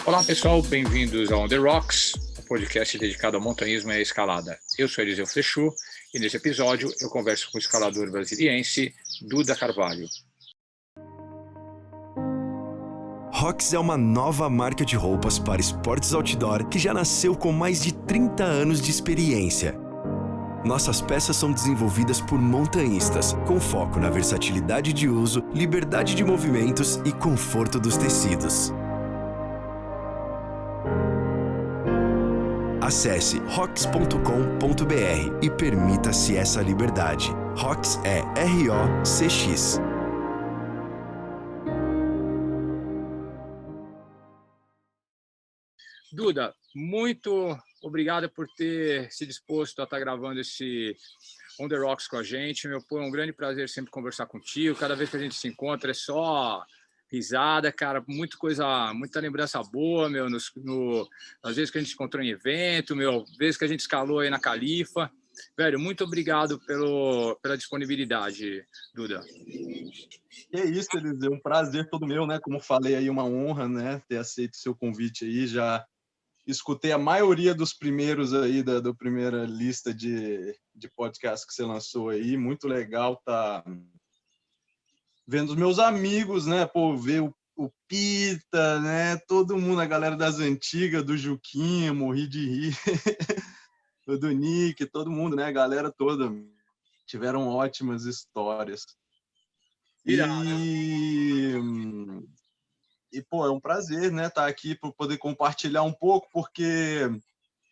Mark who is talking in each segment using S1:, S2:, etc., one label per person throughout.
S1: Olá pessoal, bem-vindos ao On The Rocks, um podcast dedicado ao montanhismo e à escalada. Eu sou Eliseu Flechu e nesse episódio eu converso com o escalador brasiliense Duda Carvalho.
S2: Rocks é uma nova marca de roupas para esportes outdoor que já nasceu com mais de 30 anos de experiência. Nossas peças são desenvolvidas por montanhistas, com foco na versatilidade de uso, liberdade de movimentos e conforto dos tecidos. Acesse rocks.com.br e permita-se essa liberdade. Rocks é R-O-C-X.
S1: Duda, muito obrigado por ter se disposto a estar gravando esse On The Rocks com a gente. É um grande prazer sempre conversar contigo. Cada vez que a gente se encontra é só risada, cara, muita lembrança boa, às vezes que a gente se encontrou em evento, vezes que a gente escalou aí na Califa. Velho, muito obrigado pela disponibilidade, Duda.
S3: É isso, Eliseu, um prazer todo meu, né? Como falei aí, uma honra, né? Ter aceito o seu convite aí, já escutei a maioria dos primeiros aí, da primeira lista de podcast que você lançou aí, muito legal tá vendo os meus amigos, né? Pô, ver o Pita, né? Todo mundo, a galera das antigas, do Juquinha, morri de rir, do Nick, todo mundo, né? A galera toda tiveram ótimas histórias. E pô, é um prazer, né, estar aqui para poder compartilhar um pouco, porque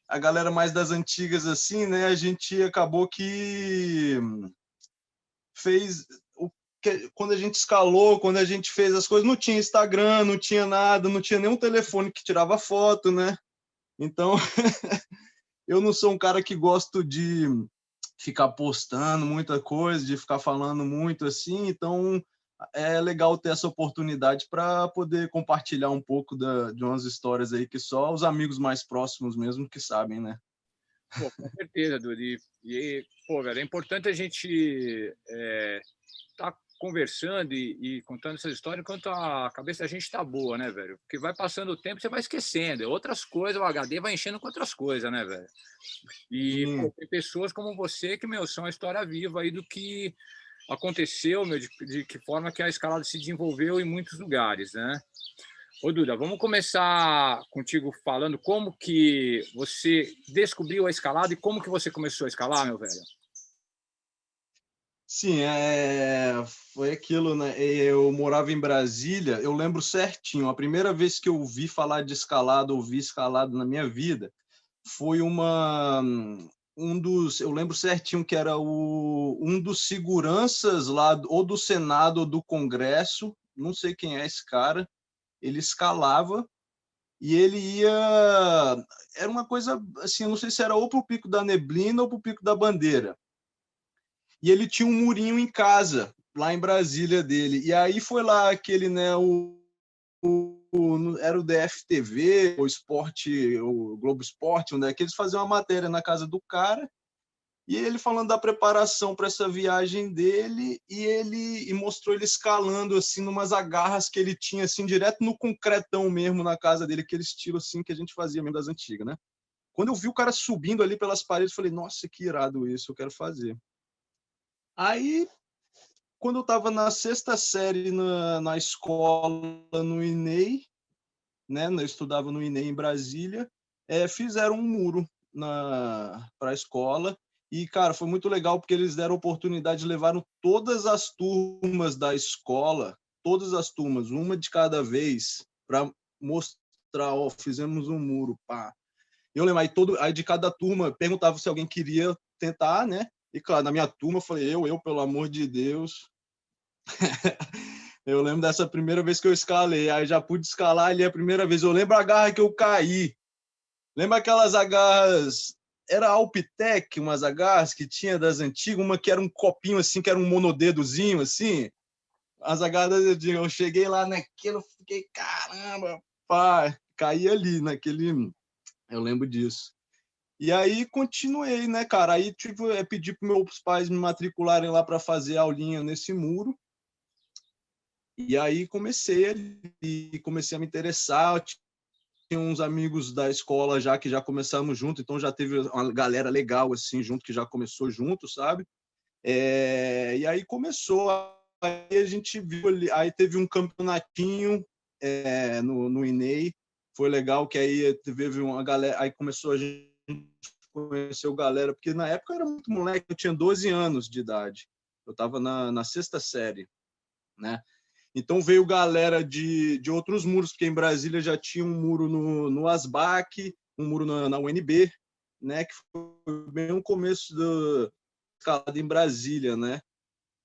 S3: a galera mais das antigas, assim, né, a gente acabou que fez quando a gente escalou, quando a gente fez as coisas, não tinha Instagram, não tinha nada, não tinha nenhum telefone que tirava foto, né? Então, eu não sou um cara que gosto de ficar postando muita coisa, de ficar falando muito assim, então é legal ter essa oportunidade para poder compartilhar um pouco de umas histórias aí que só os amigos mais próximos mesmo que sabem, né?
S1: Pô, com certeza, Dudu. Pô, velho, é importante a gente tá conversando e contando essa história enquanto a cabeça da gente está boa, né, velho? Porque vai passando o tempo, você vai esquecendo. Outras coisas, o HD vai enchendo com outras coisas, né, velho? E pô, tem pessoas como você que, são a história viva aí do que aconteceu, de que forma que a escalada se desenvolveu em muitos lugares, né? Ô, Duda, vamos começar contigo falando como que você descobriu a escalada e como que você começou a escalar, meu velho?
S3: Sim, foi aquilo, né? Eu morava em Brasília, eu lembro certinho, a primeira vez que eu ouvi falar de escalada, ouvi escalada na minha vida, foi eu lembro certinho que era um dos seguranças lá, ou do Senado ou do Congresso, não sei quem é esse cara, ele escalava e ele era uma coisa assim, eu não sei se era ou para o Pico da Neblina ou para o Pico da Bandeira. E ele tinha um murinho em casa, lá em Brasília dele. E aí foi lá aquele, né, era o DFTV, o Globo Esporte, onde é que eles faziam uma matéria na casa do cara, e ele falando da preparação para essa viagem dele, e mostrou ele escalando assim numas agarras que ele tinha assim direto no concretão mesmo na casa dele, aquele estilo assim que a gente fazia mesmo das antigas, né? Quando eu vi o cara subindo ali pelas paredes, eu falei, nossa, que irado isso, eu quero fazer. Aí, quando eu estava na sexta série na escola, no INEI, né? Eu estudava no INEI em Brasília, fizeram um muro para a escola. E, cara, foi muito legal porque eles deram a oportunidade de levaram todas as turmas da escola, todas as turmas, uma de cada vez, para mostrar, ó, fizemos um muro, pá. Eu lembro, aí de cada turma perguntava se alguém queria tentar, né? E, claro, na minha turma, eu falei, pelo amor de Deus. Eu lembro dessa primeira vez que eu escalei, aí já pude escalar ali a primeira vez. Eu lembro a garra que eu caí. Lembra aquelas agarras, era Alpitec, umas agarras que tinha das antigas, uma que era um copinho assim, que era um monodedozinho assim. As agarras, eu cheguei lá naquilo, fiquei, caramba, pá, caí ali naquele, eu lembro disso. E aí continuei, né, cara? Aí pedi para meus pais me matricularem lá para fazer aulinha nesse muro. E aí comecei a me interessar. tinha uns amigos da escola já que já começamos junto, então já teve uma galera legal assim junto que já começou junto, sabe? E aí começou, aí a gente viu ali, aí teve um campeonatinho no INEI, foi legal que aí teve uma galera, aí começou a gente conheceu galera, porque na época eu era muito moleque, eu tinha 12 anos de idade, eu estava na sexta série, né? Então veio galera de outros muros, porque em Brasília já tinha um muro no ASBAC, um muro na UNB, né? Que foi bem o começo da escalada em Brasília, né?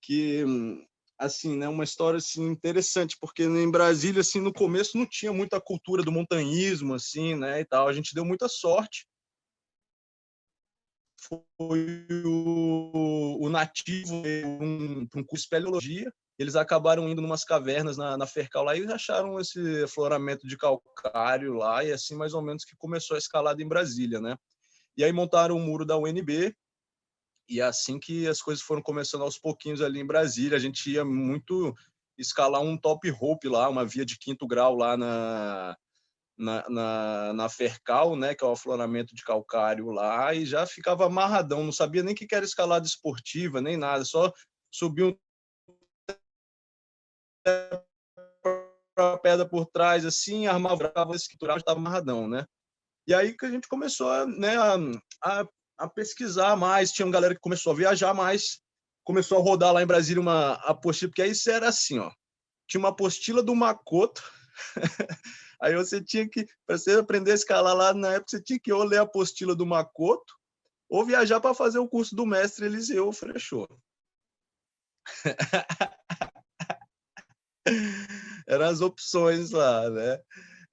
S3: Que assim, né, uma história assim interessante, porque em Brasília assim no começo não tinha muita cultura do montanhismo assim, né, e tal. A gente deu muita sorte. Foi o nativo um curso de espeleologia. Eles acabaram indo numas cavernas na Fercal lá e acharam esse afloramento de calcário lá, e assim mais ou menos que começou a escalada em Brasília, né? E aí montaram o muro da UNB, e é assim que as coisas foram começando aos pouquinhos ali em Brasília. A gente ia muito escalar um top rope lá, uma via de 5º grau lá na Fercal, né, que é o afloramento de calcário lá, e já ficava amarradão, não sabia nem o que era escalada esportiva, nem nada, só subia a pedra por trás, assim, armava a escritura, estava amarradão, né? E aí que a gente começou, né, a pesquisar mais, tinha uma galera que começou a viajar mais, começou a rodar lá em Brasília uma apostila, porque aí isso era assim, ó, tinha uma apostila do Makoto. Aí você tinha que, para você aprender a escalar lá na época, você tinha que ou ler a apostila do Makoto ou viajar para fazer o curso do mestre Eliseu Frechot. Eram as opções lá, né?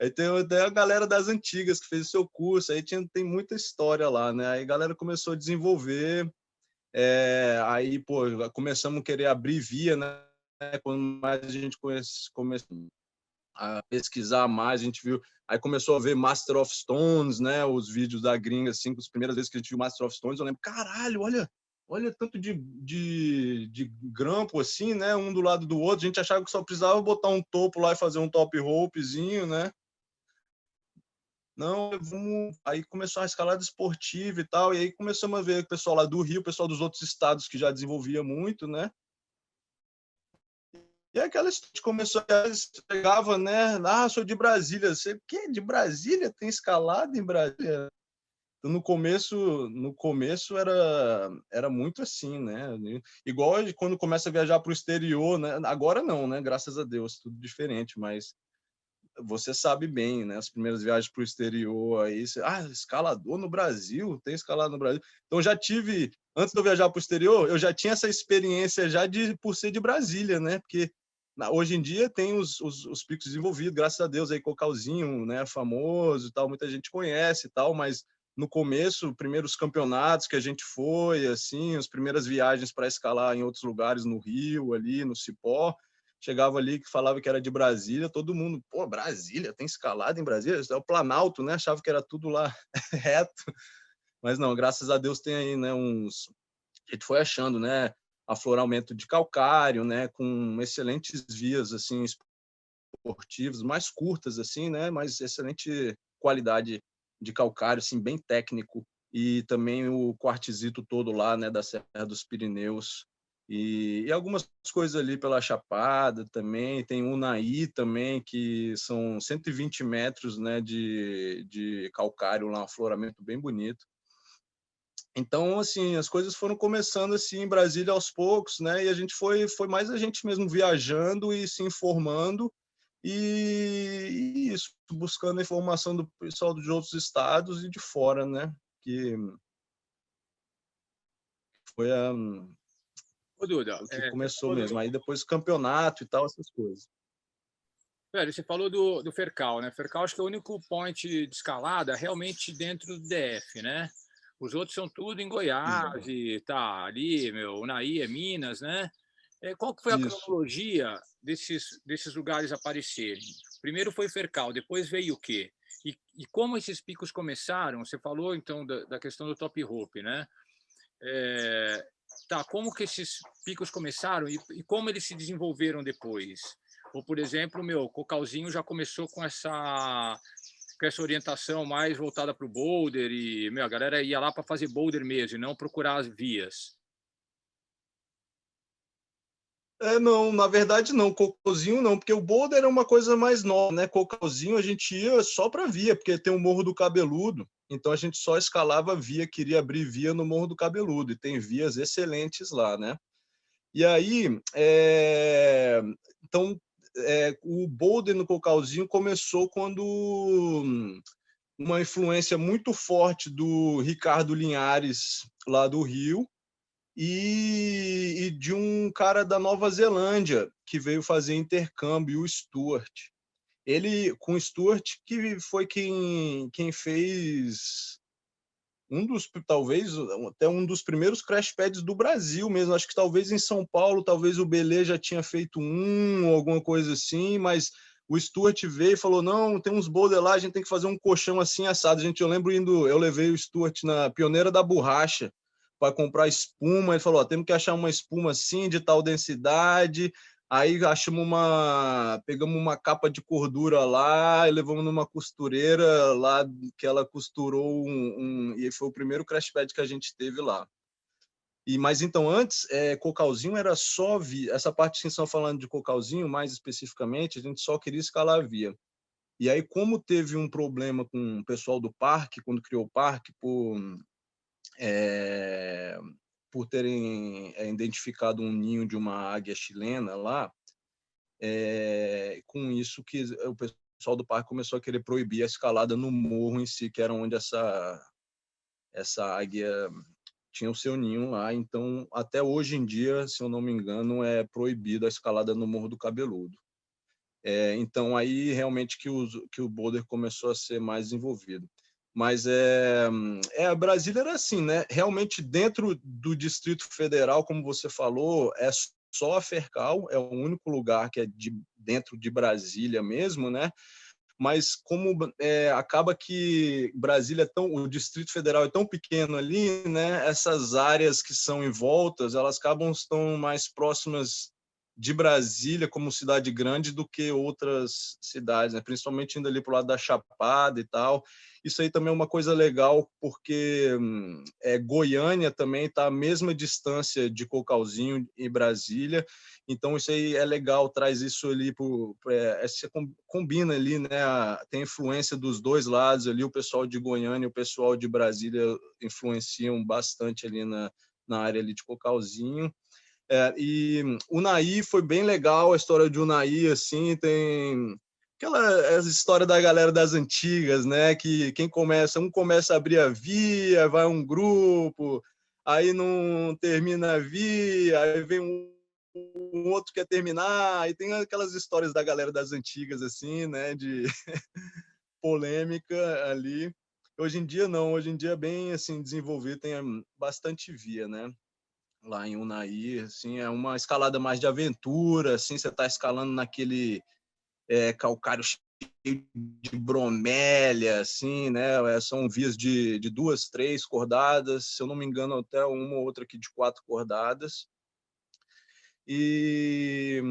S3: Aí tem a galera das antigas que fez o seu curso, aí tem muita história lá, né? Aí a galera começou a desenvolver, aí, pô, começamos a querer abrir via, né? Quando mais a gente começou a pesquisar mais, a gente viu, aí começou a ver Master of Stones, né, os vídeos da gringa, assim, as primeiras vezes que a gente viu Master of Stones, eu lembro, caralho, olha tanto de grampo, assim, né, um do lado do outro, a gente achava que só precisava botar um topo lá e fazer um top ropezinho, né, não, aí começou a escalada esportiva e tal, e aí começamos a ver o pessoal lá do Rio, o pessoal dos outros estados que já desenvolvia muito, né, e aquela história começou a pegava, né? Ah, sou de Brasília. Você, o quê? De Brasília? Tem escalada em Brasília? Então, no começo era muito assim, né? Igual quando começa a viajar para o exterior, né? Agora não, né? Graças a Deus, tudo diferente, mas você sabe bem, né? As primeiras viagens para o exterior, aí você, escalador no Brasil, tem escalada no Brasil. Então já tive, antes de eu viajar para o exterior, eu já tinha essa experiência já por ser de Brasília, né? Porque hoje em dia tem os picos desenvolvidos, graças a Deus, aí Cocalzinho, né? Famoso e tal, muita gente conhece e tal, mas no começo, primeiros campeonatos que a gente foi, assim, as primeiras viagens para escalar em outros lugares no Rio, ali no Cipó, chegava ali que falava que era de Brasília, todo mundo, pô, Brasília, tem escalada em Brasília? É o Planalto, né? Achava que era tudo lá reto. Mas não, graças a Deus tem aí, né, a gente foi achando, né, afloramento de calcário, né, com excelentes vias, assim, esportivas, mais curtas, assim, né, mas excelente qualidade de calcário, assim, bem técnico, e também o quartzito todo lá, né, da Serra dos Pirineus, e algumas coisas ali pela Chapada também, tem Unai também, que são 120 metros, né, de calcário lá, um afloramento bem bonito. Então, assim, as coisas foram começando assim em Brasília aos poucos, né? E a gente foi mais a gente mesmo viajando e se informando e isso, buscando a informação do pessoal de outros estados e de fora, né? Que foi
S1: Ô, Duda,
S3: o que
S1: você
S3: começou
S1: falou
S3: mesmo. Aí depois o campeonato e tal, essas coisas.
S1: velho, você falou do Fercal, né? Fercal acho que é o único point de escalada realmente dentro do DF, né? Os outros são tudo em Goiás
S3: Exato.
S1: e tá ali, meu, Unai é Minas, né? Qual que foi a
S3: Isso.
S1: cronologia desses lugares aparecerem? Primeiro foi Fercal, depois veio o quê? E como esses picos começaram? Você falou então da questão do top rope, né? Tá, como que esses picos começaram e como eles se desenvolveram depois? Ou, por exemplo, meu Cocalzinho já começou com com essa orientação mais voltada para o boulder e, a galera ia lá para fazer boulder mesmo, e não procurar as vias.
S3: Não, na verdade não, Cocôzinho não, porque o boulder é uma coisa mais nova, né? Cocôzinho a gente ia só para via, porque tem o Morro do Cabeludo, então a gente só escalava via, queria abrir via no Morro do Cabeludo, e tem vias excelentes lá, né? E aí, então, o boulder no Cocalzinho começou quando uma influência muito forte do Ricardo Linhares, lá do Rio, e de um cara da Nova Zelândia que veio fazer intercâmbio, o Stuart. Ele, com o Stuart, que foi quem fez talvez até um dos primeiros crash pads do Brasil mesmo. Acho que talvez em São Paulo, talvez o Belê já tinha feito ou alguma coisa assim, mas o Stuart veio e falou: não, tem uns boulder lá, a gente tem que fazer um colchão assim assado. Eu levei o Stuart na Pioneira da Borracha para comprar espuma. Ele falou: temos que achar uma espuma assim, de tal densidade. Aí pegamos uma capa de cordura lá e levamos numa costureira lá, que ela costurou e foi o primeiro crash pad que a gente teve lá. Mas então, antes, Cocalzinho era só via. Essa parte que vocês estão falando de Cocalzinho, mais especificamente, a gente só queria escalar a via. E aí, como teve um problema com o pessoal do parque, quando criou o parque, por terem identificado um ninho de uma águia chilena lá, com isso que o pessoal do parque começou a querer proibir a escalada no morro em si, que era onde essa águia tinha o seu ninho lá. Então, até hoje em dia, se eu não me engano, é proibido a escalada no Morro do Cabeludo. Então, aí realmente que o boulder começou a ser mais desenvolvido. Mas a Brasília era assim, né? Realmente dentro do Distrito Federal, como você falou, é só a Fercal, é o único lugar que é dentro de Brasília mesmo, né? Mas como acaba que Brasília o Distrito Federal é tão pequeno ali, né? Essas áreas que são em voltas, elas estão mais próximas de Brasília como cidade grande do que outras cidades, né? Principalmente indo ali para o lado da Chapada e tal. Isso aí também é uma coisa legal, porque Goiânia também está à mesma distância de Cocalzinho e Brasília, então isso aí é legal, traz isso ali, você combina ali, né? Tem influência dos dois lados ali, o pessoal de Goiânia e o pessoal de Brasília influenciam bastante ali na área ali de Cocalzinho. E Unai foi bem legal, a história de Unai, assim, tem essa história da galera das antigas, né? Que um começa a abrir a via, vai um grupo, aí não termina a via, aí vem um outro que quer terminar, aí tem aquelas histórias da galera das antigas, assim, né? De polêmica ali. Hoje em dia não, hoje em dia é bem assim desenvolvido, tem bastante via, né? Lá em Unai, assim, é uma escalada mais de aventura, assim, você está escalando naquele calcário cheio de bromélia, assim, né? São vias de 2, 3 cordadas, se eu não me engano, até uma ou outra aqui de 4 cordadas. E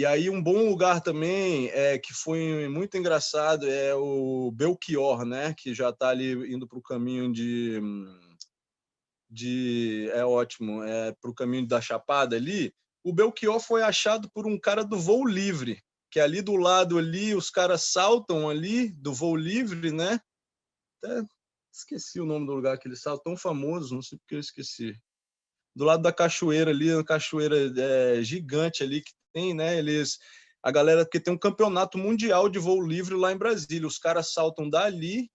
S3: aí um bom lugar também, que foi muito engraçado, é o Belchior, né? Que já está ali indo para o caminho para o caminho da Chapada ali. O Belchior foi achado por um cara do Voo Livre, que ali do lado ali, os caras saltam ali do Voo Livre, né? Até esqueci o nome do lugar que eles saltam, tão famoso, não sei porque eu esqueci. Do lado da cachoeira ali, uma cachoeira gigante ali que tem, né? A galera, porque tem um campeonato mundial de voo livre lá em Brasília, os caras saltam dali,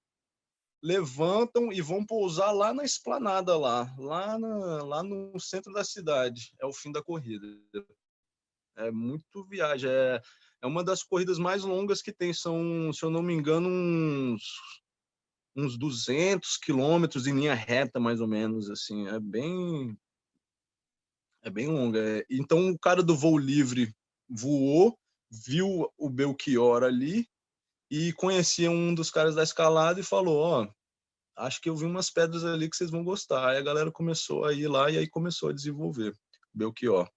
S3: levantam e vão pousar lá na esplanada lá no centro da cidade. É o fim da corrida. É muito viagem. É uma das corridas mais longas que tem. São, se eu não me engano, uns 200 quilômetros em linha reta, mais ou menos. Assim, é bem longa. Então, o cara do voo livre voou, viu o Belchior ali e conhecia um dos caras da escalada e falou: ó, acho que eu vi umas pedras ali que vocês vão gostar. Aí a galera começou a ir lá e aí começou a desenvolver Belchior.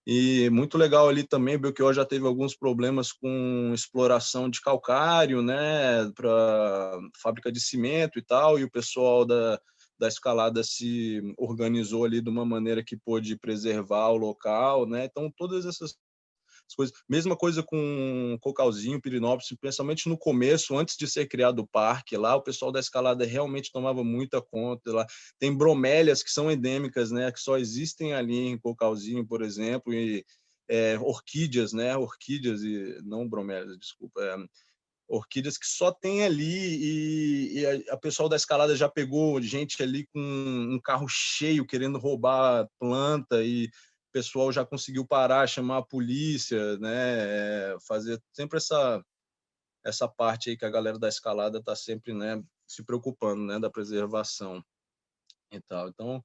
S3: E muito legal ali também, Belchior já teve alguns problemas com exploração de calcário, né, para fábrica de cimento e tal, e o pessoal da escalada se organizou ali de uma maneira que pôde preservar o local, né? Então, todas essas coisas. Mesma coisa com Cocalzinho, Pirinópolis, principalmente no começo, antes de ser criado o parque lá, o pessoal da escalada realmente tomava muita conta lá. Tem bromélias que são endêmicas, né, que só existem ali em Cocalzinho, por exemplo, e orquídeas, né, orquídeas e não bromélias, desculpa, orquídeas que só tem ali e a pessoal da escalada já pegou gente ali com um carro cheio querendo roubar planta e o pessoal já conseguiu parar, chamar a polícia, né? Fazer sempre essa parte aí que a galera da escalada está sempre, né, se preocupando, né, da preservação e tal. Então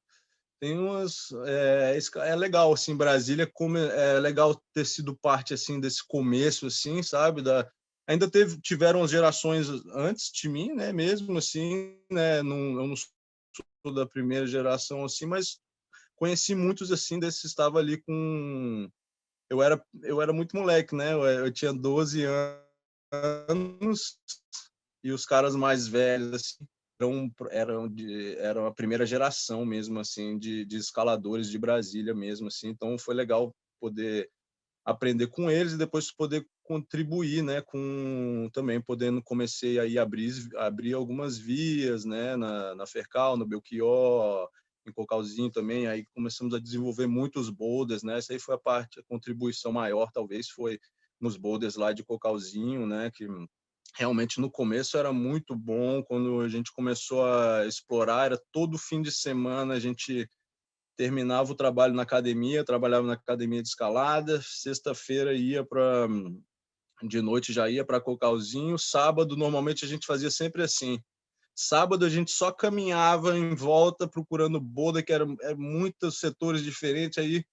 S3: tem umas é legal assim, Brasília, como é legal ter sido parte assim desse começo assim, sabe, da ainda tiveram as gerações antes de mim, né, mesmo assim, né, não, eu não sou da primeira geração assim, mas conheci muitos assim desses, estava ali com eu era muito moleque, né, eu tinha 12 anos e os caras mais velhos assim eram a primeira geração mesmo assim de escaladores de Brasília mesmo assim, então foi legal poder aprender com eles e depois poder contribuir, né, com também podendo comecei aí a abrir algumas vias, né, na Fercal, no Belchior, em Cocalzinho também, aí começamos a desenvolver muitos boulders, né, essa aí foi a contribuição maior talvez foi nos boulders lá de Cocalzinho, né, que realmente no começo era muito bom, quando a gente começou a explorar, era todo fim de semana a gente terminava o trabalho na academia, trabalhava na academia de escalada, sexta-feira ia para de noite já ia para Cocalzinho, sábado normalmente a gente fazia sempre assim. Sábado a gente só caminhava em volta procurando boulder, que era muitos setores diferentes, aí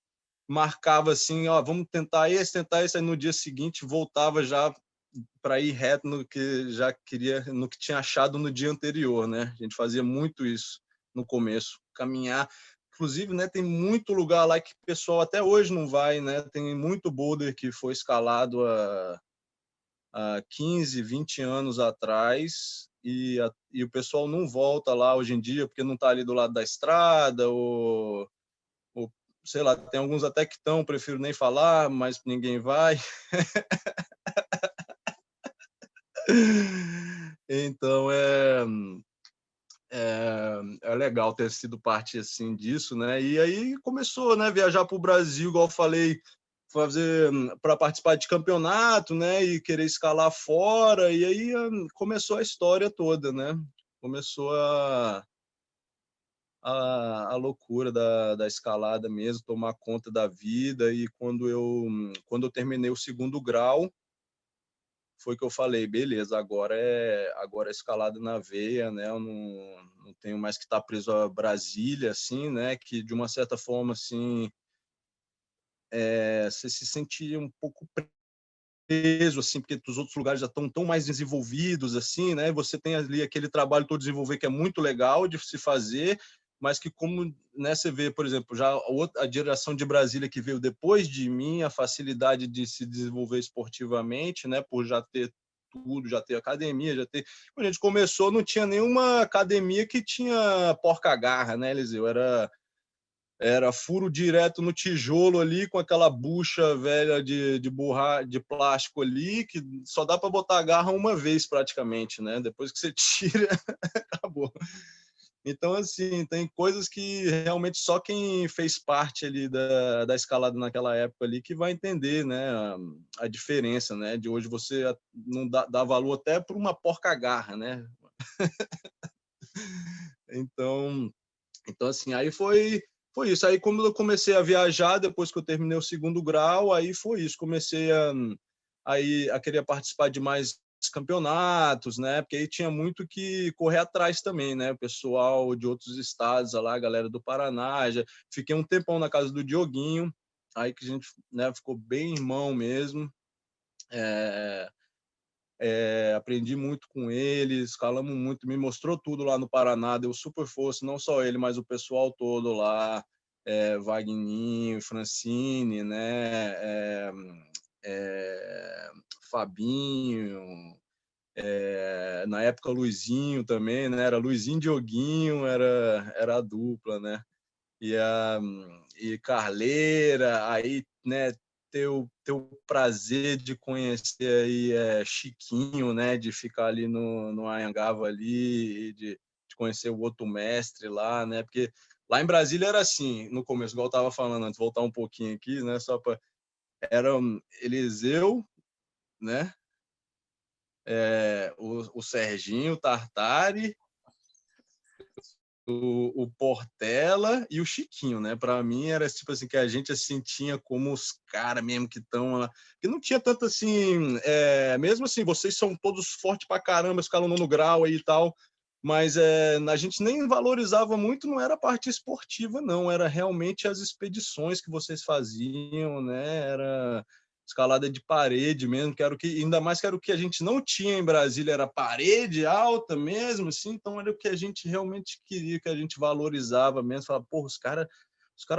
S3: marcava assim, ó, vamos tentar esse, aí no dia seguinte voltava já para ir reto no que já queria, no que tinha achado no dia anterior, né? A gente fazia muito isso no começo, caminhar. Inclusive, né, tem muito lugar lá que o pessoal até hoje não vai, né? Tem muito boulder que foi escalado há 15, 20 anos atrás e o pessoal não volta lá hoje em dia porque não está ali do lado da estrada ou sei lá, tem alguns até que estão, prefiro nem falar, mas ninguém vai. Então é legal ter sido parte assim disso, né? E aí começou, né, viajar para o Brasil, igual eu falei, fazer para participar de campeonato, né, e querer escalar fora, e aí começou a história toda, né? Começou a loucura da escalada mesmo, tomar conta da vida, e quando eu terminei o segundo grau, foi que eu falei, beleza, agora é escalada na veia, né? Eu não tenho mais que estar preso a Brasília, assim, né? Que de uma certa forma, assim, você se sentia um pouco preso, assim, porque os outros lugares já estão tão mais desenvolvidos, assim, né? Você tem ali aquele trabalho todo desenvolver que é muito legal de se fazer, mas que como, né, você vê, por exemplo, já a geração de Brasília que veio depois de mim, a facilidade de se desenvolver esportivamente, né, por já ter tudo, já ter academia, já ter... Quando a gente começou, não tinha nenhuma academia que tinha porca-garra, né, Eliseu? Era furo direto no tijolo ali, com aquela bucha velha de plástico ali, que só dá para botar a garra uma vez praticamente, né? Depois que você tira, acabou. Então, assim, tem coisas que realmente só quem fez parte ali da escalada naquela época ali que vai entender, né, a diferença, né? De hoje você não dá valor até por uma porca-garra, né? Então, assim, aí foi isso. Aí, como eu comecei a viajar, depois que eu terminei o segundo grau, aí foi isso. Comecei a querer participar de mais campeonatos, né? Porque aí tinha muito que correr atrás também, né? O pessoal de outros estados, lá, a galera do Paraná. Já fiquei um tempão na casa do Dioguinho, aí que a gente, né, ficou bem irmão mesmo. Aprendi muito com ele, escalamos muito, me mostrou tudo lá no Paraná, deu super força, não só ele, mas o pessoal todo lá. Wagninho, Francine, né? Fabinho, na época Luizinho também, né? Era Luizinho e Dioguinho, era a dupla, né? E Carleira, aí, né? Ter o prazer de conhecer aí Chiquinho, né? De ficar ali no Anhangava ali, e de conhecer o outro mestre lá, né? Porque lá em Brasília era assim, no começo, igual eu estava falando antes, voltar um pouquinho aqui, né? Era Eliseu, né? O Serginho, o Tartari, o Portela e o Chiquinho, né? Para mim era tipo assim que a gente assim tinha como os caras mesmo que estão lá, que não tinha tanto assim, mesmo assim, vocês são todos fortes pra caramba, escalando no grau aí e tal, mas a gente nem valorizava muito, não era a parte esportiva, não, era realmente as expedições que vocês faziam, né? Era escalada de parede mesmo, que era o que, ainda mais que era o que a gente não tinha em Brasília, era parede alta mesmo, assim, então era o que a gente realmente queria, que a gente valorizava mesmo, falava, porra, os cara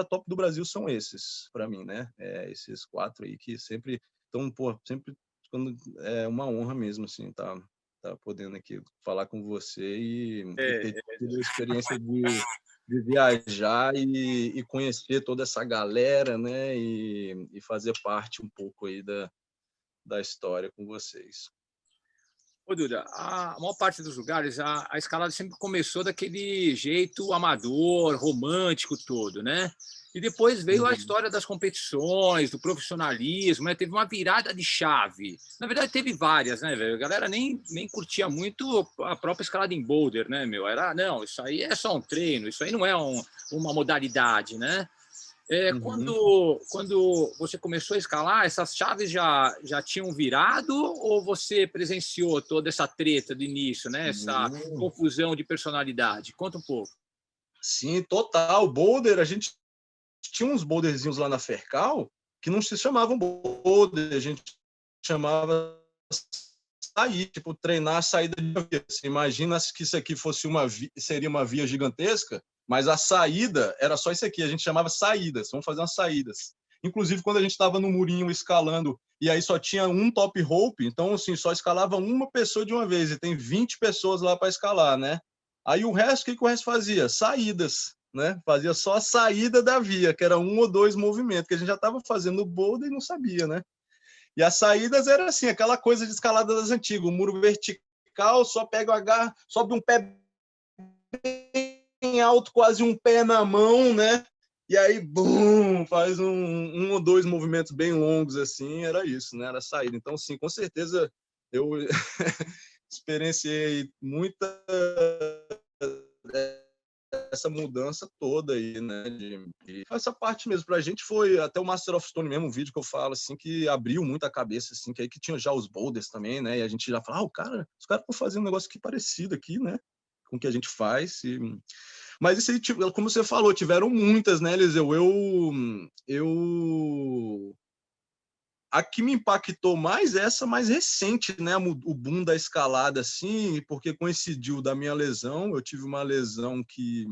S3: top do Brasil são esses, para mim, né? Esses 4 aí que sempre estão, pô, sempre quando é uma honra mesmo, assim, tá podendo aqui falar com você e ter tido a experiência de viajar e conhecer toda essa galera, né? E fazer parte um pouco aí da história com vocês.
S1: Ô, Duda, a maior parte dos lugares, a escalada sempre começou daquele jeito amador, romântico todo, né? E depois veio a
S3: Uhum.
S1: história das competições, do profissionalismo, né? Teve uma virada de chave. Na verdade, teve várias, né, velho? A galera nem curtia muito a própria escalada em boulder, né, meu? Era, não, isso aí é só um treino, isso aí não é uma modalidade, né?
S3: Uhum.
S1: Quando você começou a escalar, essas chaves já tinham virado ou você presenciou toda essa treta do início, né? Essa
S3: Sim.
S1: confusão de personalidade? Conta um pouco.
S3: Sim, total. Boulder, a gente tinha uns boulderzinhos lá na Fercal que não se chamavam boulder, a gente chamava sair, tipo, treinar a saída de via. Você imagina que isso aqui fosse seria uma via gigantesca, mas a saída era só isso aqui, a gente chamava saídas, vamos fazer umas saídas. Inclusive, quando a gente estava no murinho escalando, e aí só tinha um top rope, então, assim, só escalava uma pessoa de uma vez, e tem 20 pessoas lá para escalar, né? Aí o resto, o que o resto fazia? Saídas, né? Fazia só a saída da via, que era 1 ou 2 movimentos, que a gente já estava fazendo o boulder e não sabia, né? E as saídas era assim, aquela coisa de escalada das antigas, o muro vertical, só pega o agarro, sobe um pé bem alto, quase um pé na mão, né? E aí, bum, faz um ou 2 movimentos bem longos assim, era isso, né? Era a saída. Então, sim, com certeza eu experienciei muita essa mudança toda aí, né? Essa parte mesmo, pra gente foi até o Master of Stone mesmo, um vídeo que eu falo, assim, que abriu muito a cabeça, assim, que aí que tinha já os boulders também, né? E a gente já fala, os caras estão fazendo um negócio aqui parecido aqui, né? Com o que a gente faz. Mas isso aí, como você falou, tiveram muitas, né, Eliseu? A que me impactou mais é essa mais recente, né? O boom da escalada, assim, porque coincidiu da minha lesão. Eu tive uma lesão que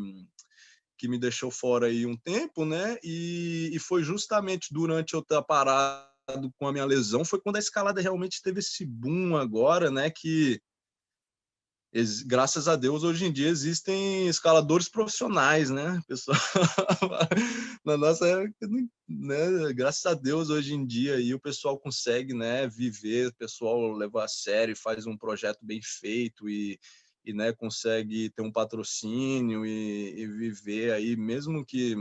S3: me deixou fora aí um tempo, né? E foi justamente durante eu estar parado com a minha lesão, foi quando a escalada realmente teve esse boom agora, né? Que graças a Deus hoje em dia existem escaladores profissionais, né? Pessoal, na nossa época, né? Graças a Deus hoje em dia aí o pessoal consegue, né? Viver, o pessoal leva a sério, faz um projeto bem feito e né, consegue ter um patrocínio e viver aí, mesmo que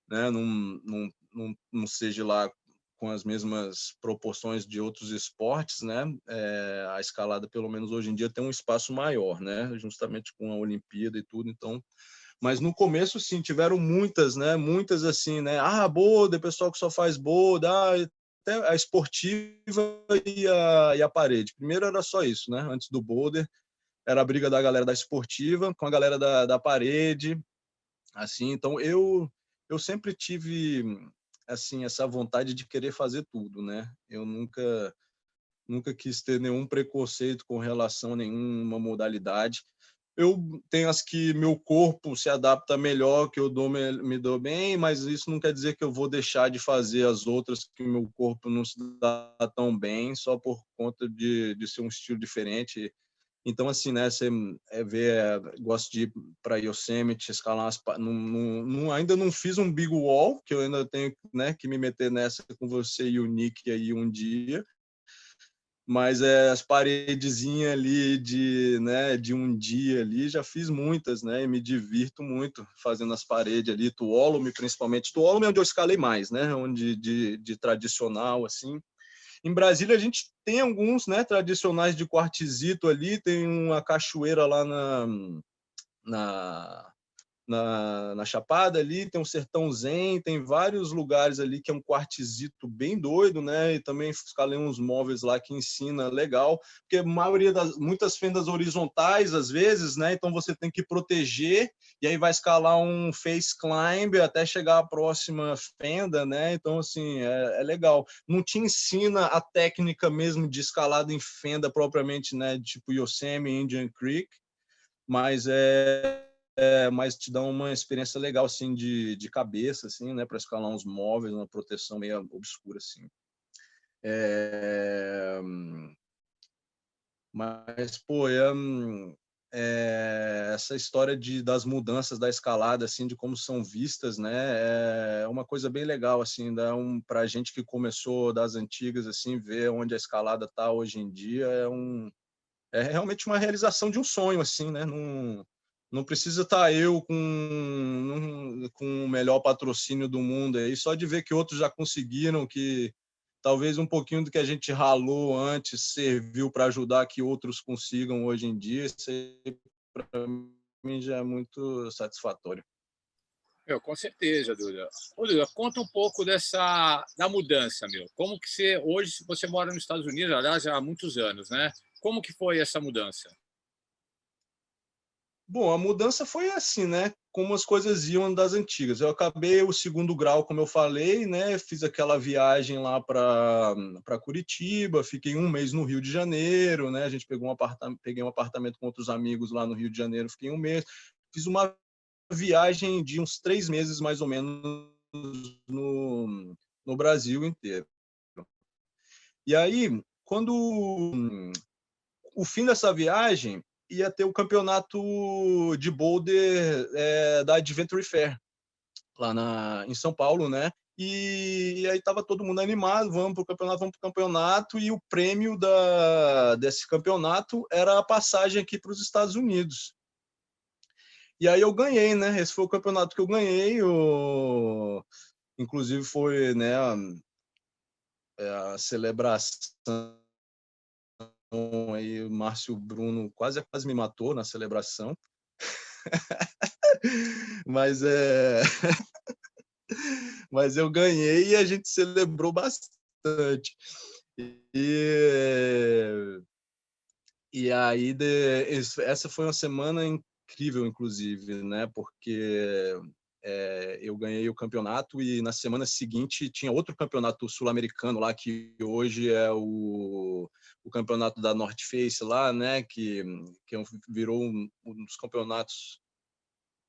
S3: né, não seja lá com as mesmas proporções de outros esportes, né? A escalada, pelo menos hoje em dia, tem um espaço maior, né? Justamente com a Olimpíada e tudo, então. Mas no começo, sim, tiveram muitas, né? Muitas assim, né? Boulder, pessoal que só faz boulder, até a esportiva e a parede. Primeiro era só isso, né? Antes do boulder, era a briga da galera da esportiva com a galera da parede, assim. Então eu sempre tive assim essa vontade de querer fazer tudo, né? Eu nunca quis ter nenhum preconceito com relação a nenhuma modalidade. Eu tenho as que meu corpo se adapta melhor, que eu me dou bem, mas isso não quer dizer que eu vou deixar de fazer as outras que o meu corpo não se dá tão bem, só por conta de ser um estilo diferente. Então, assim, né, você gosto de ir para Yosemite, escalar ainda não fiz um big wall, que eu ainda tenho, né, que me meter nessa com você e o Nick aí um dia, mas as paredezinhas ali de um dia ali, já fiz muitas, né, e me divirto muito fazendo as paredes ali, Tuolumne principalmente. Tuolumne é onde eu escalei mais, né, onde de tradicional, assim. Em Brasília, a gente tem alguns, né, tradicionais de quartzito ali, tem uma cachoeira lá na, na Chapada ali, tem um Sertão Zen, tem vários lugares ali que é um quartzito bem doido, né, e também escalei uns móveis lá que ensina legal, porque a maioria muitas fendas horizontais, às vezes, né, então você tem que proteger, e aí vai escalar um face climb até chegar à próxima fenda, né, então, assim, é legal. Não te ensina a técnica mesmo de escalada em fenda propriamente, né, tipo Yosemite, Indian Creek, mas mas te dá uma experiência legal assim de cabeça assim, né, para escalar uns móveis, uma proteção meio obscura assim. Mas pô, essa história das mudanças da escalada assim, de como são vistas, né, é uma coisa bem legal assim, para a gente que começou das antigas assim, ver onde a escalada está hoje em dia é realmente uma realização de um sonho assim, né? Não precisa estar eu com o melhor patrocínio do mundo aí, só de ver que outros já conseguiram, que talvez um pouquinho do que a gente ralou antes serviu para ajudar que outros consigam hoje em dia, isso para mim já é muito satisfatório.
S1: Com certeza, Duda. Ô, Duda, conta um pouco da mudança, meu. Como que hoje você mora nos Estados Unidos, aliás, há muitos anos, né? Como que foi essa mudança?
S3: Bom, a mudança foi assim, né? Como as coisas iam das antigas. Eu acabei o segundo grau, como eu falei, né? Fiz aquela viagem lá para Curitiba, fiquei um mês no Rio de Janeiro, né? A gente peguei um apartamento com outros amigos lá no Rio de Janeiro, fiquei um mês. Fiz uma viagem de uns 3 meses, mais ou menos, no Brasil inteiro. E aí, quando o fim dessa viagem ia ter o campeonato de boulder da Adventure Fair, lá em São Paulo, né? E aí estava todo mundo animado, vamos para o campeonato, e o prêmio desse campeonato era a passagem aqui para os Estados Unidos. E aí eu ganhei, né? Esse foi o campeonato que eu ganhei, inclusive foi, né, a celebração aí, o Márcio Bruno quase me matou na celebração. mas mas eu ganhei e a gente celebrou bastante. E aí essa foi uma semana incrível, inclusive, né? Porque eu ganhei o campeonato e na semana seguinte tinha outro campeonato sul-americano lá, que hoje é o campeonato da North Face lá, né? Que virou um dos campeonatos,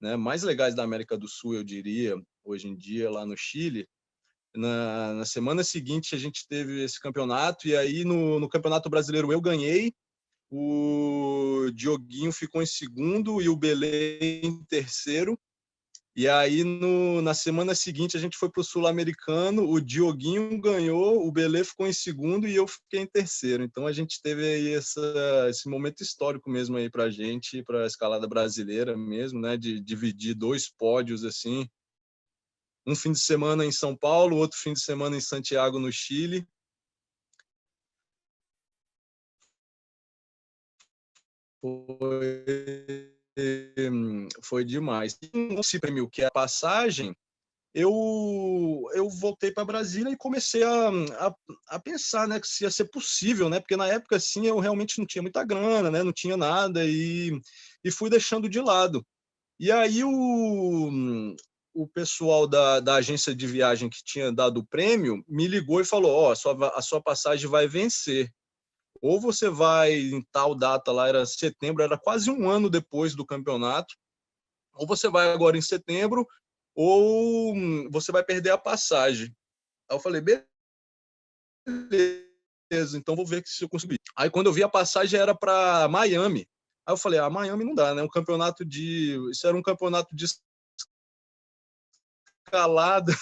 S3: né, mais legais da América do Sul, eu diria, hoje em dia, lá no Chile. Na semana seguinte a gente teve esse campeonato, e aí no Campeonato Brasileiro eu ganhei, o Dioguinho ficou em segundo e o Belê em terceiro. E aí na semana seguinte a gente foi para o Sul-Americano, o Dioguinho ganhou, o Belê ficou em segundo e eu fiquei em terceiro. Então a gente teve aí esse momento histórico mesmo aí para a gente, para a escalada brasileira mesmo, né, de dividir 2 pódios assim, um fim de semana em São Paulo, outro fim de semana em Santiago, no Chile. Foi demais. Esse prêmio, que é a passagem, eu voltei para Brasília e comecei a pensar, né, que se ia ser possível, né, porque na época assim eu realmente não tinha muita grana, né, não tinha nada, e fui deixando de lado. E aí o pessoal da agência de viagem que tinha dado o prêmio me ligou e falou: a sua passagem vai vencer. ou você vai em tal data lá, era setembro, era quase um ano depois do campeonato, ou você vai agora em setembro, ou você vai perder a passagem. Aí eu falei, beleza, então vou ver se eu consigo ir. Aí quando eu vi a passagem era para Miami. Aí eu falei, Miami não dá, né? Isso era um campeonato de escalada.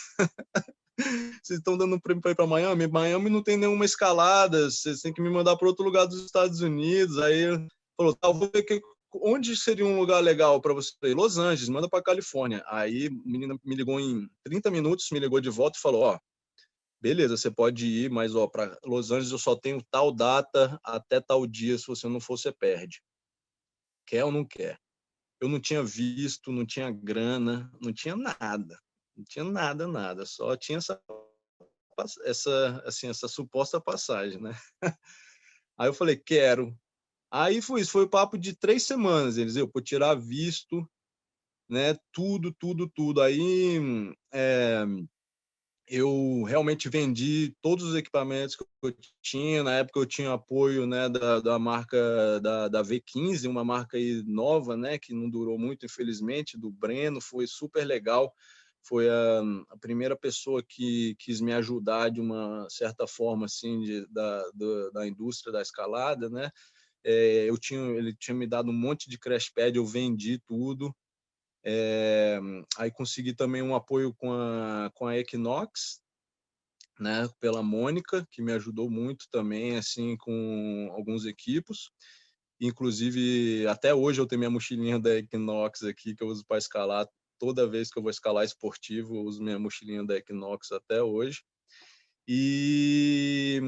S3: Vocês estão dando um prêmio para ir para Miami? Miami não tem nenhuma escalada, vocês têm que me mandar para outro lugar dos Estados Unidos. Aí ele falou, tá, vou ver onde seria um lugar legal para você ir? Los Angeles, manda para Califórnia. Aí a menina me ligou em 30 minutos, me ligou de volta e falou, ó, beleza, você pode ir, mas ó, para Los Angeles eu só tenho tal data até tal dia, se você não for, você perde. Quer ou não quer? Eu não tinha visto, não tinha grana, não tinha nada. Não tinha nada, nada. Só tinha essa suposta passagem, né? Aí eu falei, quero. Aí foi isso, foi o papo de 3 semanas. Eles, eu vou tirar visto, né? Tudo, tudo, tudo. Aí eu realmente vendi todos os equipamentos que eu tinha. Na época eu tinha apoio, né, da marca da V15, uma marca aí nova, né, que não durou muito, infelizmente, do Breno. Foi super legal. Foi a primeira pessoa que quis me ajudar de uma certa forma, assim, da indústria da escalada, né? Ele tinha me dado um monte de crash pad, eu vendi tudo. Aí consegui também um apoio com a Equinox, né, pela Mônica, que me ajudou muito também, assim, com alguns equipos. Inclusive, até hoje eu tenho minha mochilinha da Equinox aqui, que eu uso para escalar. Toda vez que eu vou escalar esportivo, eu uso minha mochilinha da Equinox até hoje. E,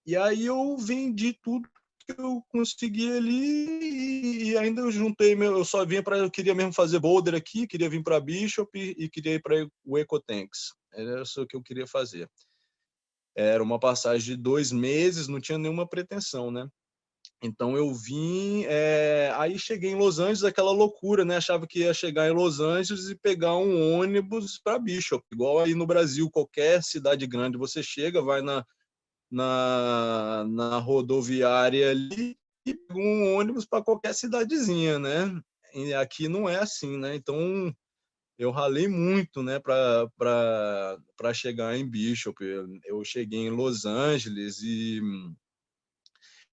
S3: e aí eu vendi tudo que eu consegui ali e ainda eu juntei, eu só vinha para, eu queria mesmo fazer boulder aqui, queria vir para Bishop e queria ir para o Ecotanks. Era isso que eu queria fazer. Era uma passagem de 2 meses, não tinha nenhuma pretensão, né? Então eu vim, aí cheguei em Los Angeles, aquela loucura, né? Achava que ia chegar em Los Angeles e pegar um ônibus para Bishop, igual aí no Brasil, qualquer cidade grande você chega, vai na rodoviária ali e pega um ônibus para qualquer cidadezinha, né? E aqui não é assim, né? Então eu ralei muito, né, para chegar em Bishop. Eu cheguei em Los Angeles e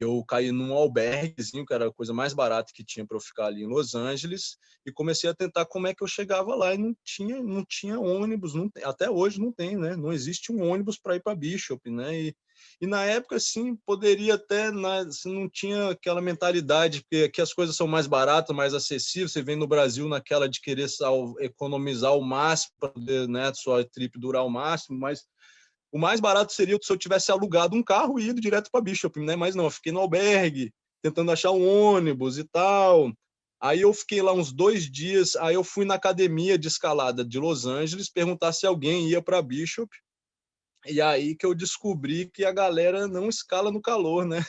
S3: eu caí num alberguezinho, que era a coisa mais barata que tinha para eu ficar ali em Los Angeles, e comecei a tentar como é que eu chegava lá, e não tinha ônibus, até hoje não tem, né? Não existe um ônibus para ir para Bishop, né? E na época, assim, poderia até, assim, não tinha aquela mentalidade, porque aqui as coisas são mais baratas, mais acessíveis, você vem no Brasil naquela de querer economizar o máximo para poder, né, sua trip durar o máximo, mas o mais barato seria se eu tivesse alugado um carro e ido direto para Bishop, né? Mas não, eu fiquei no albergue, tentando achar um ônibus e tal. Aí eu fiquei lá uns 2 dias, aí eu fui na academia de escalada de Los Angeles perguntar se alguém ia para Bishop. E aí que eu descobri que a galera não escala no calor, né?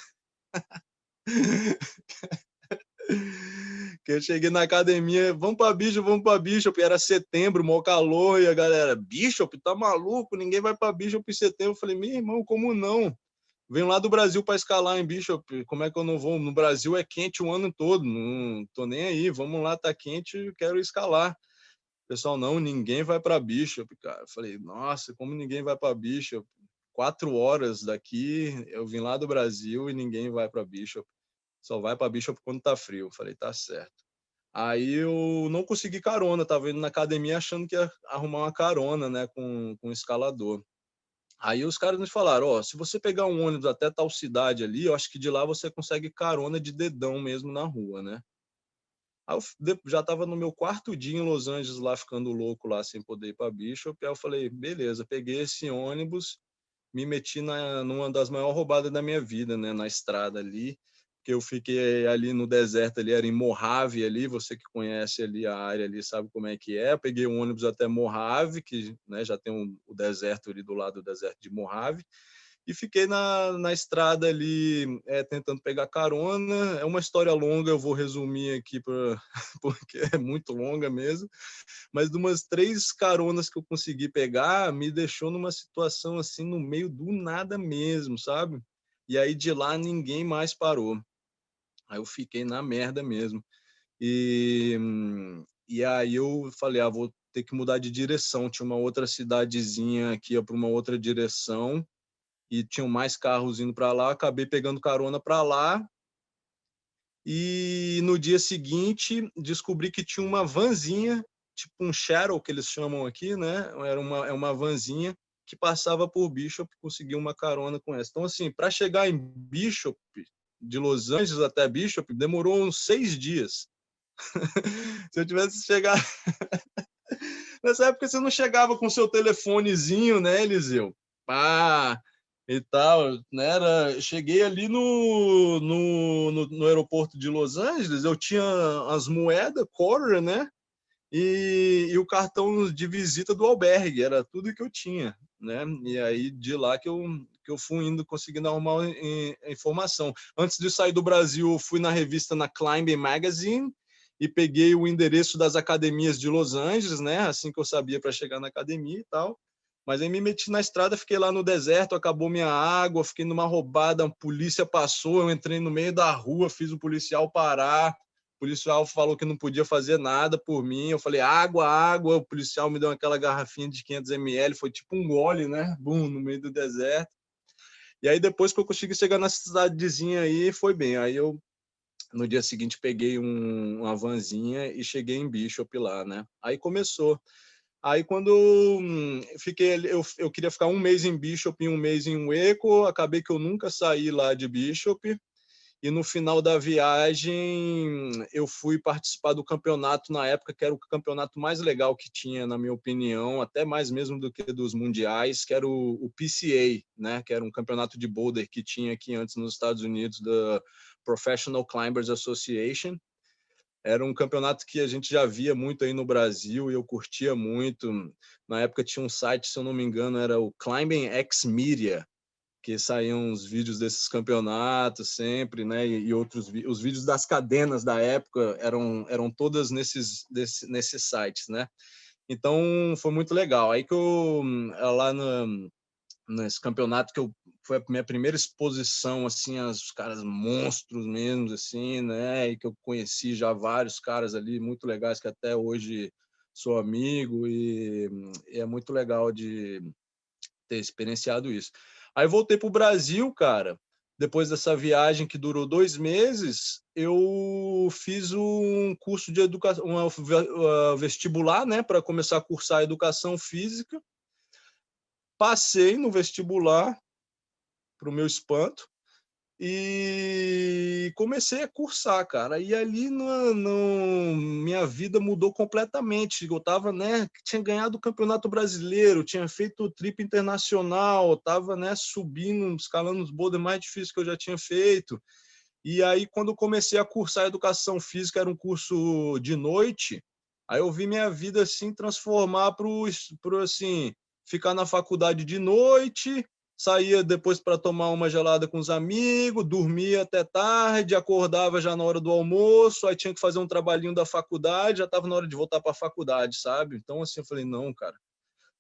S3: Que eu cheguei na academia, vamos para Bishop, era setembro, maior calor, e a galera, Bishop, tá maluco? Ninguém vai para Bishop em setembro. Eu falei, meu irmão, como não? Venho lá do Brasil para escalar em Bishop, como é que eu não vou? No Brasil é quente o ano todo, não tô nem aí, vamos lá, tá quente, quero escalar. Pessoal, não, ninguém vai para Bishop, cara. Eu falei, nossa, como ninguém vai para Bishop? 4 horas daqui, eu vim lá do Brasil e ninguém vai para Bishop. Só vai para Bishop quando tá frio. Eu falei, tá certo. Aí eu não consegui carona, tava indo na academia achando que ia arrumar uma carona, né, com um escalador. Aí os caras nos falaram, ó, se você pegar um ônibus até tal cidade ali, eu acho que de lá você consegue carona de dedão mesmo na rua, né? Aí eu já estava no meu 4º dia em Los Angeles lá, ficando louco lá, sem poder ir para Bishop. Aí eu falei, beleza, peguei esse ônibus, me meti numa das maiores roubadas da minha vida, né, na estrada ali, que eu fiquei ali no deserto, ali era em Mojave ali, você que conhece ali a área ali sabe como é que é. Eu peguei um ônibus até Mojave, que, né, já tem o deserto ali do lado do deserto de Mojave, e fiquei na estrada ali, tentando pegar carona. É uma história longa, eu vou resumir aqui porque é muito longa mesmo, mas de umas 3 caronas que eu consegui pegar, me deixou numa situação assim, no meio do nada mesmo, sabe? E aí de lá ninguém mais parou. Aí eu fiquei na merda mesmo. E, e aí eu falei, vou ter que mudar de direção. Tinha uma outra cidadezinha que ia para uma outra direção e tinham mais carros indo para lá. Acabei pegando carona para lá. E no dia seguinte descobri que tinha uma vanzinha, tipo um shuttle que eles chamam aqui, né? É uma vanzinha que passava por Bishop, consegui uma carona com essa. Então, assim, para chegar em Bishop, de Los Angeles até Bishop, demorou uns 6 dias. Se eu tivesse chegado. Nessa época você não chegava com seu telefonezinho, né, Eliseu? Pá, e tal, né? Cheguei ali no aeroporto de Los Angeles, eu tinha as moedas, quarter, né? E o cartão de visita do albergue, era tudo que eu tinha, né? E aí de lá que eu fui indo, conseguindo arrumar informação. Antes de sair do Brasil, eu fui na revista, na Climbing Magazine, e peguei o endereço das academias de Los Angeles, né? Assim que eu sabia para chegar na academia e tal. Mas aí me meti na estrada, fiquei lá no deserto, acabou minha água, fiquei numa roubada, a polícia passou, eu entrei no meio da rua, fiz o policial parar. O policial falou que não podia fazer nada por mim. Eu falei, água, água. O policial me deu aquela garrafinha de 500 ml, foi tipo um gole, né? Bum, no meio do deserto. E aí depois que eu consegui chegar na cidadezinha aí, foi bem. Aí eu, no dia seguinte, peguei uma vanzinha e cheguei em Bishop lá, né? Aí começou. Aí quando eu queria ficar um mês em Bishop e um mês em Waco, acabei que eu nunca saí lá de Bishop. E no final da viagem eu fui participar do campeonato na época, que era o campeonato mais legal que tinha, na minha opinião, até mais mesmo do que dos mundiais, que era o PCA, né? Que era um campeonato de boulder que tinha aqui antes nos Estados Unidos, da Professional Climbers Association. Era um campeonato que a gente já via muito aí no Brasil e eu curtia muito. Na época tinha um site, se eu não me engano, era o Climbing X Media, que saíam os vídeos desses campeonatos sempre, né? E outros os vídeos das cadenas da época eram todas nesses sites, né? Então foi muito legal. Aí que eu lá nesse campeonato que foi a minha primeira exposição assim aos caras monstros mesmo assim, né? E que eu conheci já vários caras ali muito legais que até hoje sou amigo e é muito legal de ter experienciado isso. Aí voltei para o Brasil, cara. Depois dessa viagem que durou 2 meses, eu fiz um curso de educação, vestibular, né, para começar a cursar educação física. Passei no vestibular, para o meu espanto, e comecei a cursar, cara. E ali minha vida mudou completamente. Eu tava, né, tinha ganhado o Campeonato Brasileiro, tinha feito o trip internacional, tava, né, subindo, escalando os boulders mais difíceis que eu já tinha feito. E aí, quando eu comecei a cursar educação física, era um curso de noite. Aí eu vi minha vida assim transformar pro assim, ficar na faculdade de noite, saía depois para tomar uma gelada com os amigos, dormia até tarde, acordava já na hora do almoço, aí tinha que fazer um trabalhinho da faculdade, já estava na hora de voltar para a faculdade, sabe? Então assim, eu falei, não, cara,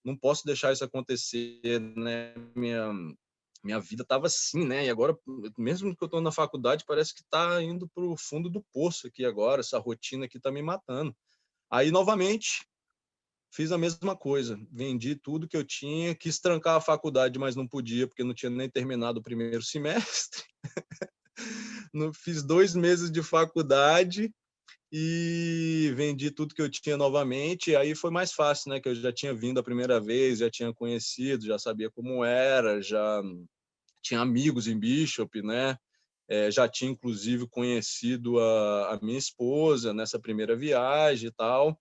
S3: não posso deixar isso acontecer, né? Minha vida estava assim, né? E agora, mesmo que eu estou na faculdade, parece que está indo para o fundo do poço aqui agora, essa rotina aqui está me matando. Aí, novamente, fiz a mesma coisa. Vendi tudo que eu tinha, quis trancar a faculdade, mas não podia, porque não tinha nem terminado o primeiro semestre. Fiz 2 meses de faculdade e vendi tudo que eu tinha novamente. Aí foi mais fácil, né? Que eu já tinha vindo a primeira vez, já tinha conhecido, já sabia como era, já tinha amigos em Bishop, né? Já tinha inclusive conhecido a minha esposa nessa primeira viagem e tal.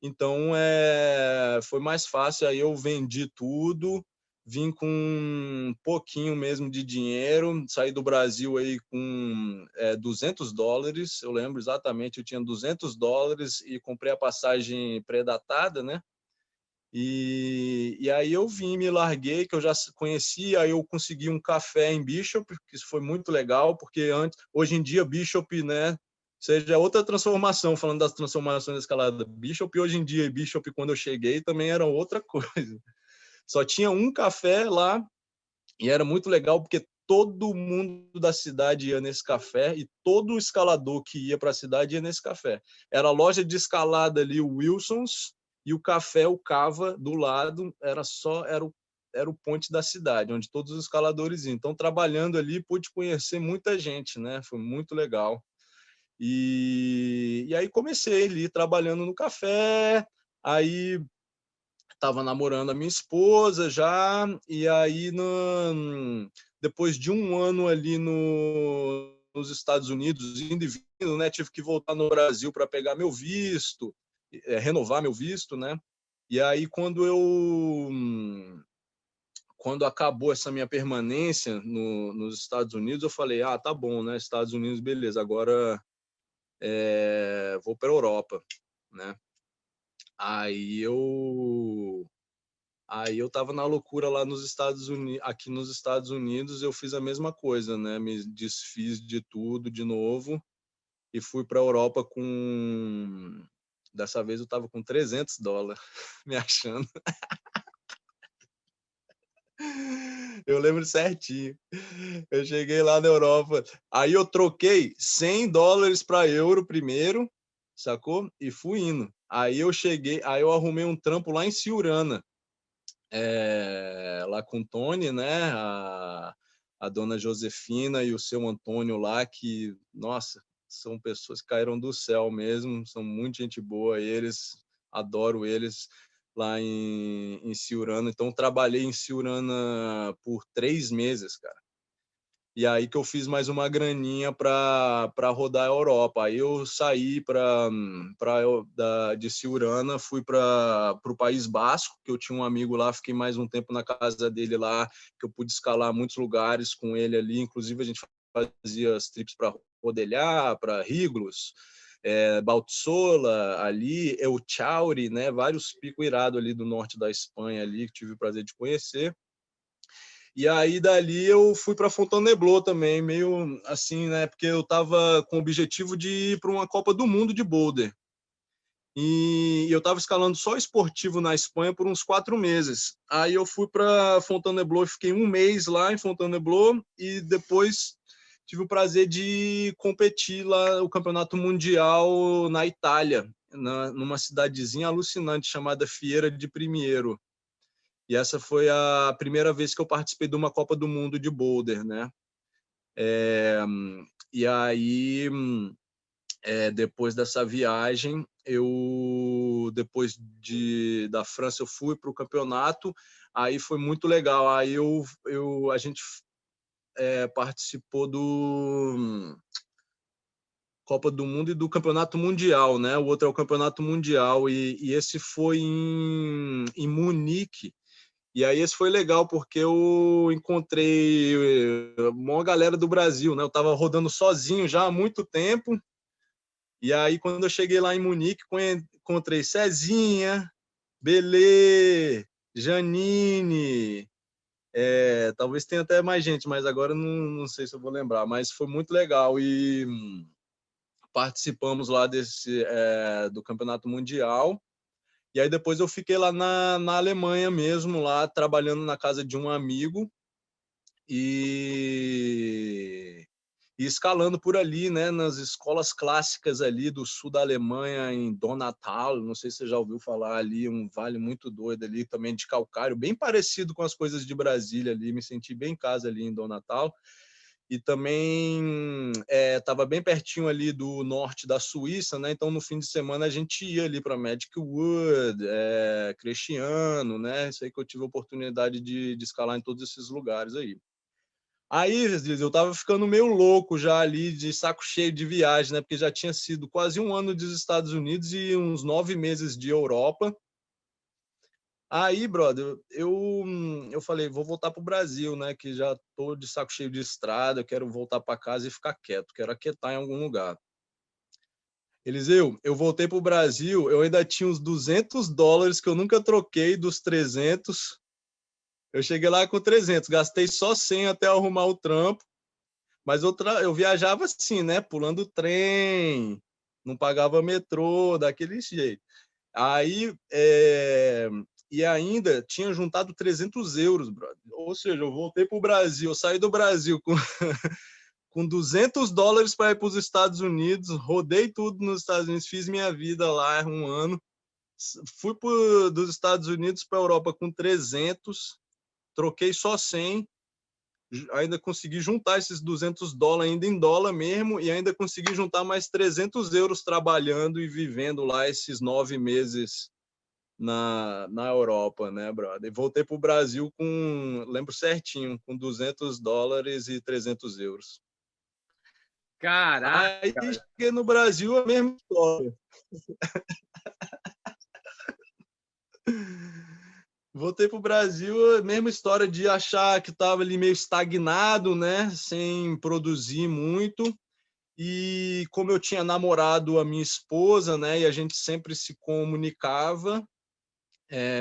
S3: Então foi mais fácil. Aí eu vendi tudo, vim com um pouquinho mesmo de dinheiro, saí do Brasil aí com $200. Eu lembro exatamente, eu tinha $200 e comprei a passagem pré-datada, né? E aí eu vim, me larguei, que eu já conhecia, aí eu consegui um café em Bishop, que isso foi muito legal, porque hoje em dia Bishop, né, seja outra transformação, falando das transformações da escalada. Bishop hoje em dia e Bishop quando eu cheguei também era outra coisa. Só tinha um café lá e era muito legal porque todo mundo da cidade ia nesse café e todo escalador que ia para a cidade ia nesse café. Era a loja de escalada ali, o Wilsons, e o café, o Cava, do lado, era o ponte da cidade, onde todos os escaladores iam. Então, trabalhando ali, pude conhecer muita gente, né? Foi muito legal. E aí comecei ali, trabalhando no café, aí estava namorando a minha esposa já, e aí depois de um ano ali nos Estados Unidos, indo e vindo, né? Tive que voltar no Brasil para pegar meu visto, renovar meu visto, né? E aí, quando acabou essa minha permanência nos Estados Unidos, eu falei, tá bom, né? Estados Unidos, beleza, agora vou para a Europa, né? Aí eu estava na loucura lá nos Estados Unidos, aqui nos Estados Unidos eu fiz a mesma coisa, né? Me desfiz de tudo de novo e fui para a Europa dessa vez eu estava com $300, me achando. Eu lembro certinho. Eu cheguei lá na Europa. Aí eu troquei $100 para euro primeiro, sacou? E fui indo. Aí eu arrumei um trampo lá em Ciurana, lá com o Tony, né? A dona Josefina e o seu Antônio lá, que, nossa, são pessoas que caíram do céu mesmo, são muito gente boa eles, adoro eles lá em Ciurana. Então, trabalhei em Ciurana por 3 meses, cara. E aí que eu fiz mais uma graninha para rodar a Europa. Aí eu saí de Ciurana, fui para o País Basco, que eu tinha um amigo lá, fiquei mais um tempo na casa dele lá, que eu pude escalar muitos lugares com ele ali. Inclusive, a gente fazia as trips para Rodelhar, para Riglos, Baltsola, ali, El Chauri, né? Vários picos irados ali do norte da Espanha, ali, que tive o prazer de conhecer. E aí, dali, eu fui para Fontainebleau também, meio assim, né? Porque eu estava com o objetivo de ir para uma Copa do Mundo de boulder. E eu estava escalando só esportivo na Espanha por uns 4 meses. Aí eu fui para Fontainebleau e fiquei um mês lá em Fontainebleau e depois tive o prazer de competir lá o Campeonato Mundial na Itália, numa cidadezinha alucinante chamada Fiera de Primiero. E essa foi a primeira vez que eu participei de uma Copa do Mundo de boulder, né? E aí, depois dessa viagem, depois da França, eu fui para o campeonato. Aí foi muito legal. Aí a gente participou do Copa do Mundo e do Campeonato Mundial, né? O outro é o Campeonato Mundial e esse foi em Munique. E aí esse foi legal, porque eu encontrei uma galera do Brasil, né? Eu estava rodando sozinho já há muito tempo. E aí, quando eu cheguei lá em Munique, encontrei Cezinha, Belê, Janine, talvez tenha até mais gente, mas agora não sei se eu vou lembrar. Mas foi muito legal e participamos lá do Campeonato Mundial. E aí depois eu fiquei lá na Alemanha mesmo, lá trabalhando na casa de um amigo e escalando por ali, né, nas escolas clássicas ali do sul da Alemanha, em Donautal, não sei se você já ouviu falar ali, um vale muito doido ali, também de calcário, bem parecido com as coisas de Brasília ali, me senti bem em casa ali em Donautal. E também estava bem pertinho ali do norte da Suíça, né? Então no fim de semana a gente ia ali para Magic Wood, Cristiano, né? Isso aí que eu tive a oportunidade de escalar em todos esses lugares aí. Aí, eu estava ficando meio louco já ali, de saco cheio de viagem, né? Porque já tinha sido quase um ano dos Estados Unidos e uns 9 meses de Europa. Aí, brother, eu falei, vou voltar pro Brasil, né? Que já tô de saco cheio de estrada, eu quero voltar para casa e ficar quieto, quero aquietar em algum lugar. Eliseu, eu voltei pro Brasil, eu ainda tinha uns $200 que eu nunca troquei dos 300. Eu cheguei lá com 300, gastei só 100 até arrumar o trampo. Mas eu viajava assim, né? Pulando trem, não pagava metrô, daquele jeito. Aí e ainda tinha juntado 300 euros, brother. Ou seja, eu voltei para o Brasil, eu saí do Brasil com, com $200 para ir para os Estados Unidos, rodei tudo nos Estados Unidos, fiz minha vida lá um ano, fui dos Estados Unidos para a Europa com 300, troquei só 100, ainda consegui juntar esses $200 ainda em dólar mesmo, e ainda consegui juntar mais 300 euros trabalhando e vivendo lá esses 9 meses na Europa, né, brother? E voltei para o Brasil lembro certinho, com $200 e 300 euros.
S1: Caraca!
S3: Aí cheguei no Brasil, a mesma história. Voltei para o Brasil, a mesma história de achar que estava ali meio estagnado, né, sem produzir muito. E como eu tinha namorado a minha esposa, né, e a gente sempre se comunicava,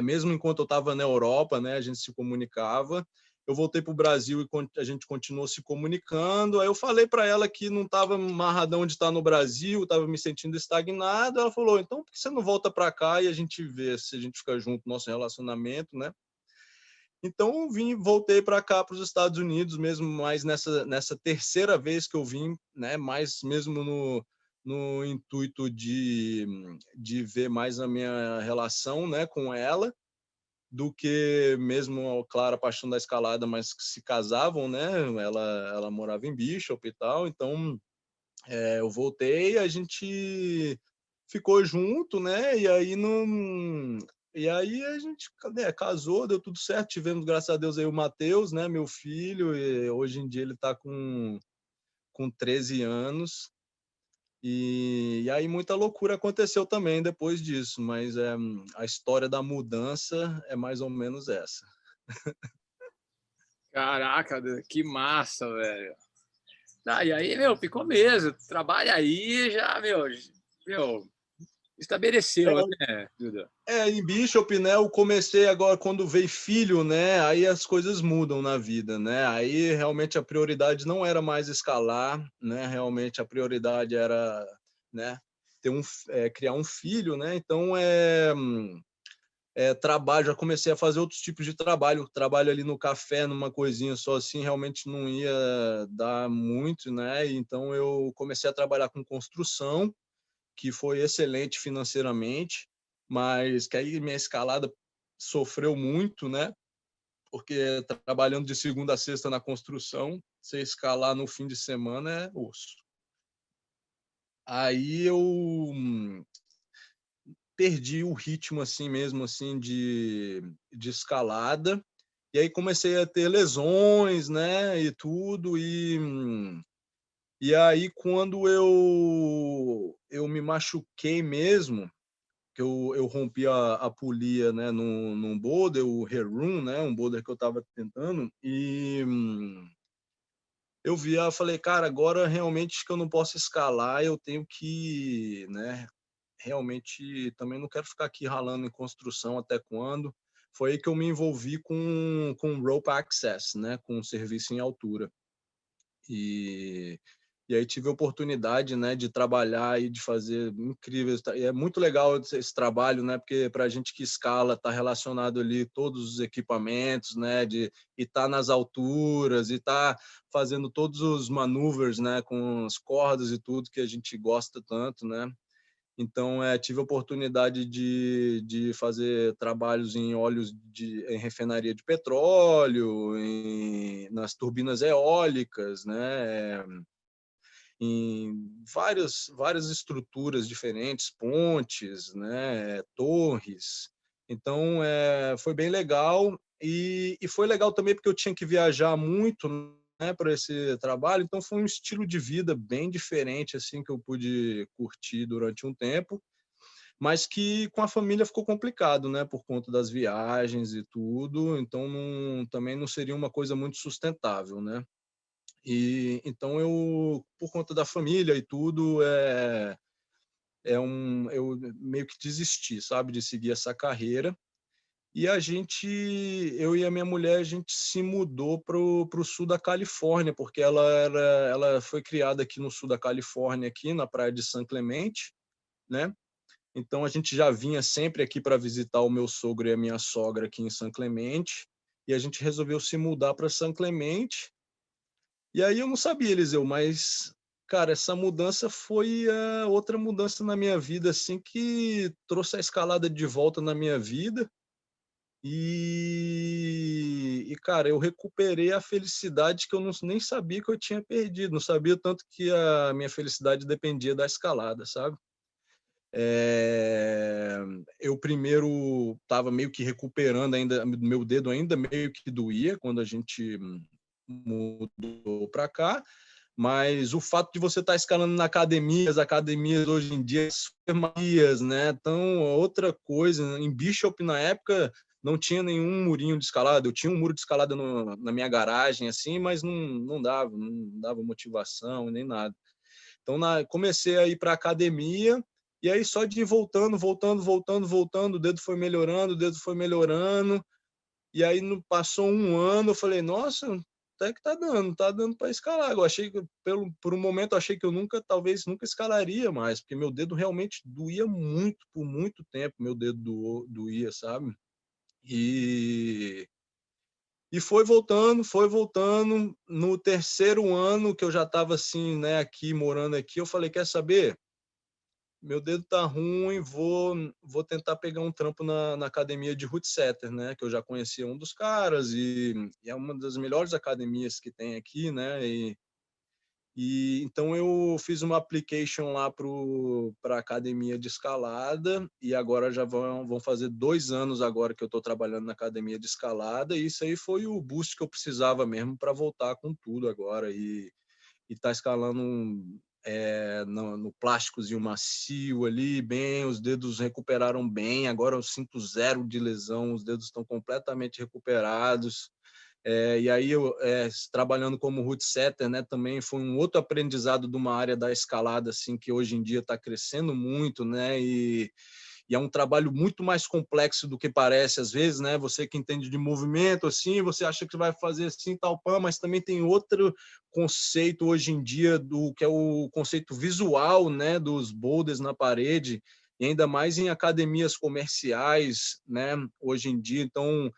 S3: mesmo enquanto eu estava na Europa, né, a gente se comunicava. Eu voltei para o Brasil e a gente continuou se comunicando. Aí eu falei para ela que não estava amarradão de estar no Brasil, estava me sentindo estagnado. Ela falou, então por que você não volta para cá e a gente vê se a gente fica junto no nosso relacionamento, né? Então voltei para cá, para os Estados Unidos, mesmo mais nessa terceira vez que eu vim, né? Mais mesmo no intuito de ver mais a minha relação, né, com ela, do que mesmo, claro, a paixão da escalada, mas que se casavam, né? Ela morava em Bishop e tal, então eu voltei, a gente ficou junto, né? E aí a gente, né, casou, deu tudo certo, tivemos, graças a Deus, aí o Matheus, né, meu filho, e hoje em dia ele está com 13 anos. E aí muita loucura aconteceu também depois disso, mas a história da mudança é mais ou menos essa.
S1: Caraca, que massa, velho. E aí, meu, ficou mesmo. Trabalha aí já, meu, estabeleceu, né, Duda?
S3: Em Bishop, né, eu comecei agora, quando veio filho, né, aí as coisas mudam na vida, né, aí realmente a prioridade não era mais escalar, né, realmente a prioridade era, né, criar um filho, né, então trabalho, já comecei a fazer outros tipos de trabalho ali no café, numa coisinha só assim, realmente não ia dar muito, né, então eu comecei a trabalhar com construção, que foi excelente financeiramente, mas que aí minha escalada sofreu muito, né? Porque trabalhando de segunda a sexta na construção, você escalar no fim de semana é osso. Aí eu perdi o ritmo assim mesmo assim de escalada, e aí comecei a ter lesões, né, e tudo, e aí quando eu me machuquei mesmo, que eu rompi a polia, né, num boulder, o Heroon, né, um boulder que eu estava tentando, e eu falei, cara, agora realmente que eu não posso escalar, eu tenho que, né, realmente também não quero ficar aqui ralando em construção até quando. Foi aí que eu me envolvi com rope access, né, com serviço em altura. E aí tive a oportunidade, né, de trabalhar e de fazer incríveis. E é muito legal esse trabalho, né, porque para a gente que escala está relacionado ali todos os equipamentos, né, de estar nas alturas e estar fazendo todos os maneuvers, né, com as cordas e tudo que a gente gosta tanto, né. Então, tive a oportunidade de fazer trabalhos em em refinaria de petróleo, nas turbinas eólicas, né, em várias estruturas diferentes, pontes, né, torres. Então, foi bem legal, e foi legal também porque eu tinha que viajar muito, né, para esse trabalho, então foi um estilo de vida bem diferente assim que eu pude curtir durante um tempo, mas que com a família ficou complicado, né, por conta das viagens e tudo, então também não seria uma coisa muito sustentável, né? E então eu, por conta da família e tudo, eu meio que desisti, sabe, de seguir essa carreira. E eu e a minha mulher, a gente se mudou pro sul da Califórnia, porque ela foi criada aqui no sul da Califórnia, aqui na praia de San Clemente, né? Então a gente já vinha sempre aqui para visitar o meu sogro e a minha sogra aqui em São Clemente, e a gente resolveu se mudar para São Clemente. E aí eu não sabia, Eliseu, mas, cara, essa mudança foi a outra mudança na minha vida, assim, que trouxe a escalada de volta na minha vida. Cara, eu recuperei a felicidade que eu não, nem sabia que eu tinha perdido, não sabia tanto que a minha felicidade dependia da escalada, sabe? É, eu primeiro estava meio que recuperando ainda, meu dedo ainda meio que doía quando a gente mudou para cá, mas o fato de você estar escalando na academia, as academias hoje em dia, supermaias, né? Então, outra coisa, em Bishop na época não tinha nenhum murinho de escalada, eu tinha um muro de escalada na minha garagem, assim, mas não dava motivação nem nada. Então, comecei a ir para a academia, e aí só de ir voltando, o dedo foi melhorando, e aí passou um ano, eu falei, nossa, até que tá dando para escalar. Eu achei que, por um momento, eu achei que eu talvez nunca escalaria mais, porque meu dedo realmente doía muito, por muito tempo, meu dedo doía, sabe? E, e foi voltando. No terceiro ano que eu já estava assim, né, aqui, morando aqui, eu falei, quer saber? Meu dedo tá ruim, vou tentar pegar um trampo na academia de Root Setter, né? Que eu já conhecia um dos caras e é uma das melhores academias que tem aqui, né? E então eu fiz uma application lá para a academia de escalada e agora já vão fazer 2 anos agora que eu estou trabalhando na academia de escalada e isso aí foi o boost que eu precisava mesmo para voltar com tudo agora e tá escalando no plásticozinho macio ali, bem, os dedos recuperaram bem, agora eu sinto zero de lesão, os dedos estão completamente recuperados. E aí eu trabalhando como root setter, né, também foi um outro aprendizado de uma área da escalada assim que hoje em dia está crescendo muito, né, e é um trabalho muito mais complexo do que parece às vezes, né? Você que entende de movimento, assim, você acha que vai fazer assim tal pã, mas também tem outro conceito hoje em dia do que é o conceito visual, né? Dos boulders na parede e ainda mais em academias comerciais, né? Hoje em dia, então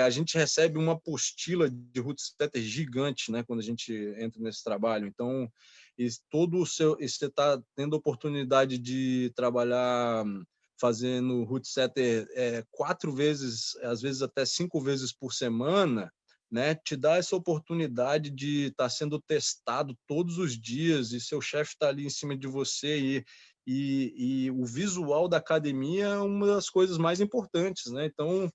S3: a gente recebe uma apostila de root setter gigante, né? Quando a gente entra nesse trabalho, então você está tendo a oportunidade de trabalhar fazendo root setter 4 vezes, às vezes até 5 vezes por semana, né? Te dá essa oportunidade de estar sendo testado todos os dias e seu chefe está ali em cima de você e o visual da academia é uma das coisas mais importantes, né? Então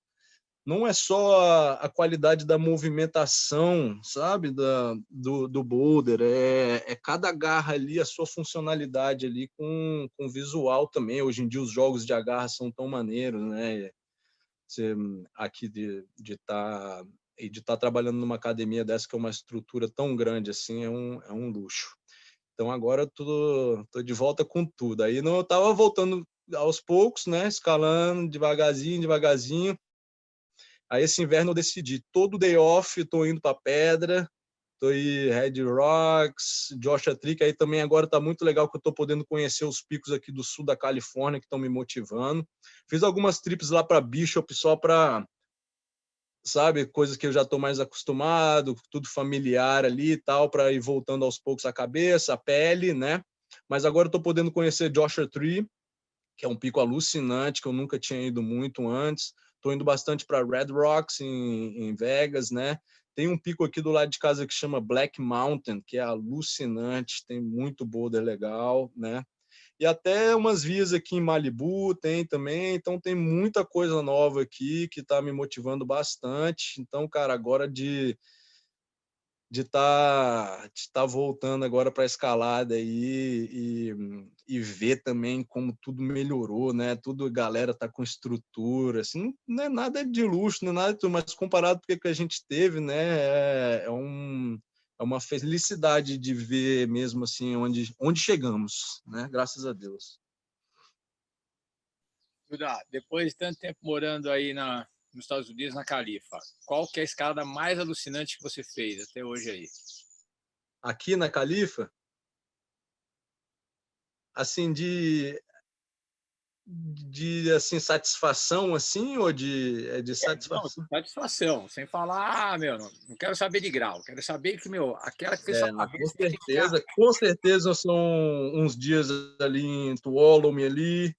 S3: não é só a qualidade da movimentação, sabe, do boulder, é cada garra ali, a sua funcionalidade ali com visual também. Hoje em dia os jogos de agarra são tão maneiros, né? Você, aqui de estar trabalhando numa academia dessa que é uma estrutura tão grande assim, é um luxo. Então agora eu tô de volta com tudo. Aí não, eu estava voltando aos poucos, né, escalando devagarzinho. Aí esse inverno eu decidi, todo day off, estou indo para Pedra, estou aí Red Rocks, Joshua Tree, aí também agora está muito legal que eu estou podendo conhecer os picos aqui do sul da Califórnia que estão me motivando. Fiz algumas trips lá para Bishop só para, sabe, coisas que eu já estou mais acostumado, tudo familiar ali e tal, para ir voltando aos poucos a cabeça, a pele, né? Mas agora eu estou podendo conhecer Joshua Tree, que é um pico alucinante, que eu nunca tinha ido muito antes. Estou indo bastante para Red Rocks, em Vegas, né? Tem um pico aqui do lado de casa que chama Black Mountain, que é alucinante, tem muito boulder legal, né? E até umas vias aqui em Malibu tem também, então tem muita coisa nova aqui que está me motivando bastante. Então, cara, agora de tá voltando agora para a escalada aí e ver também como tudo melhorou, né? Tudo a galera tá com estrutura, assim, não é nada de luxo, não é nada de tudo, mas comparado com o que a gente teve, né? É uma felicidade de ver mesmo assim onde chegamos, né? Graças a Deus.
S1: Duda, depois de tanto tempo morando aí nos Estados Unidos, na Califa, qual que é a escalada mais alucinante que você fez até hoje aí?
S3: Aqui na Califa, assim, assim, satisfação, assim, ou de
S1: Não,
S3: satisfação?
S1: satisfação, sem falar, meu, não quero saber de grau, quero saber que, meu, aquela que fez sua
S3: Não,
S1: cabeça tem que ficar.
S3: com certeza são uns dias ali em Tuolumne ali,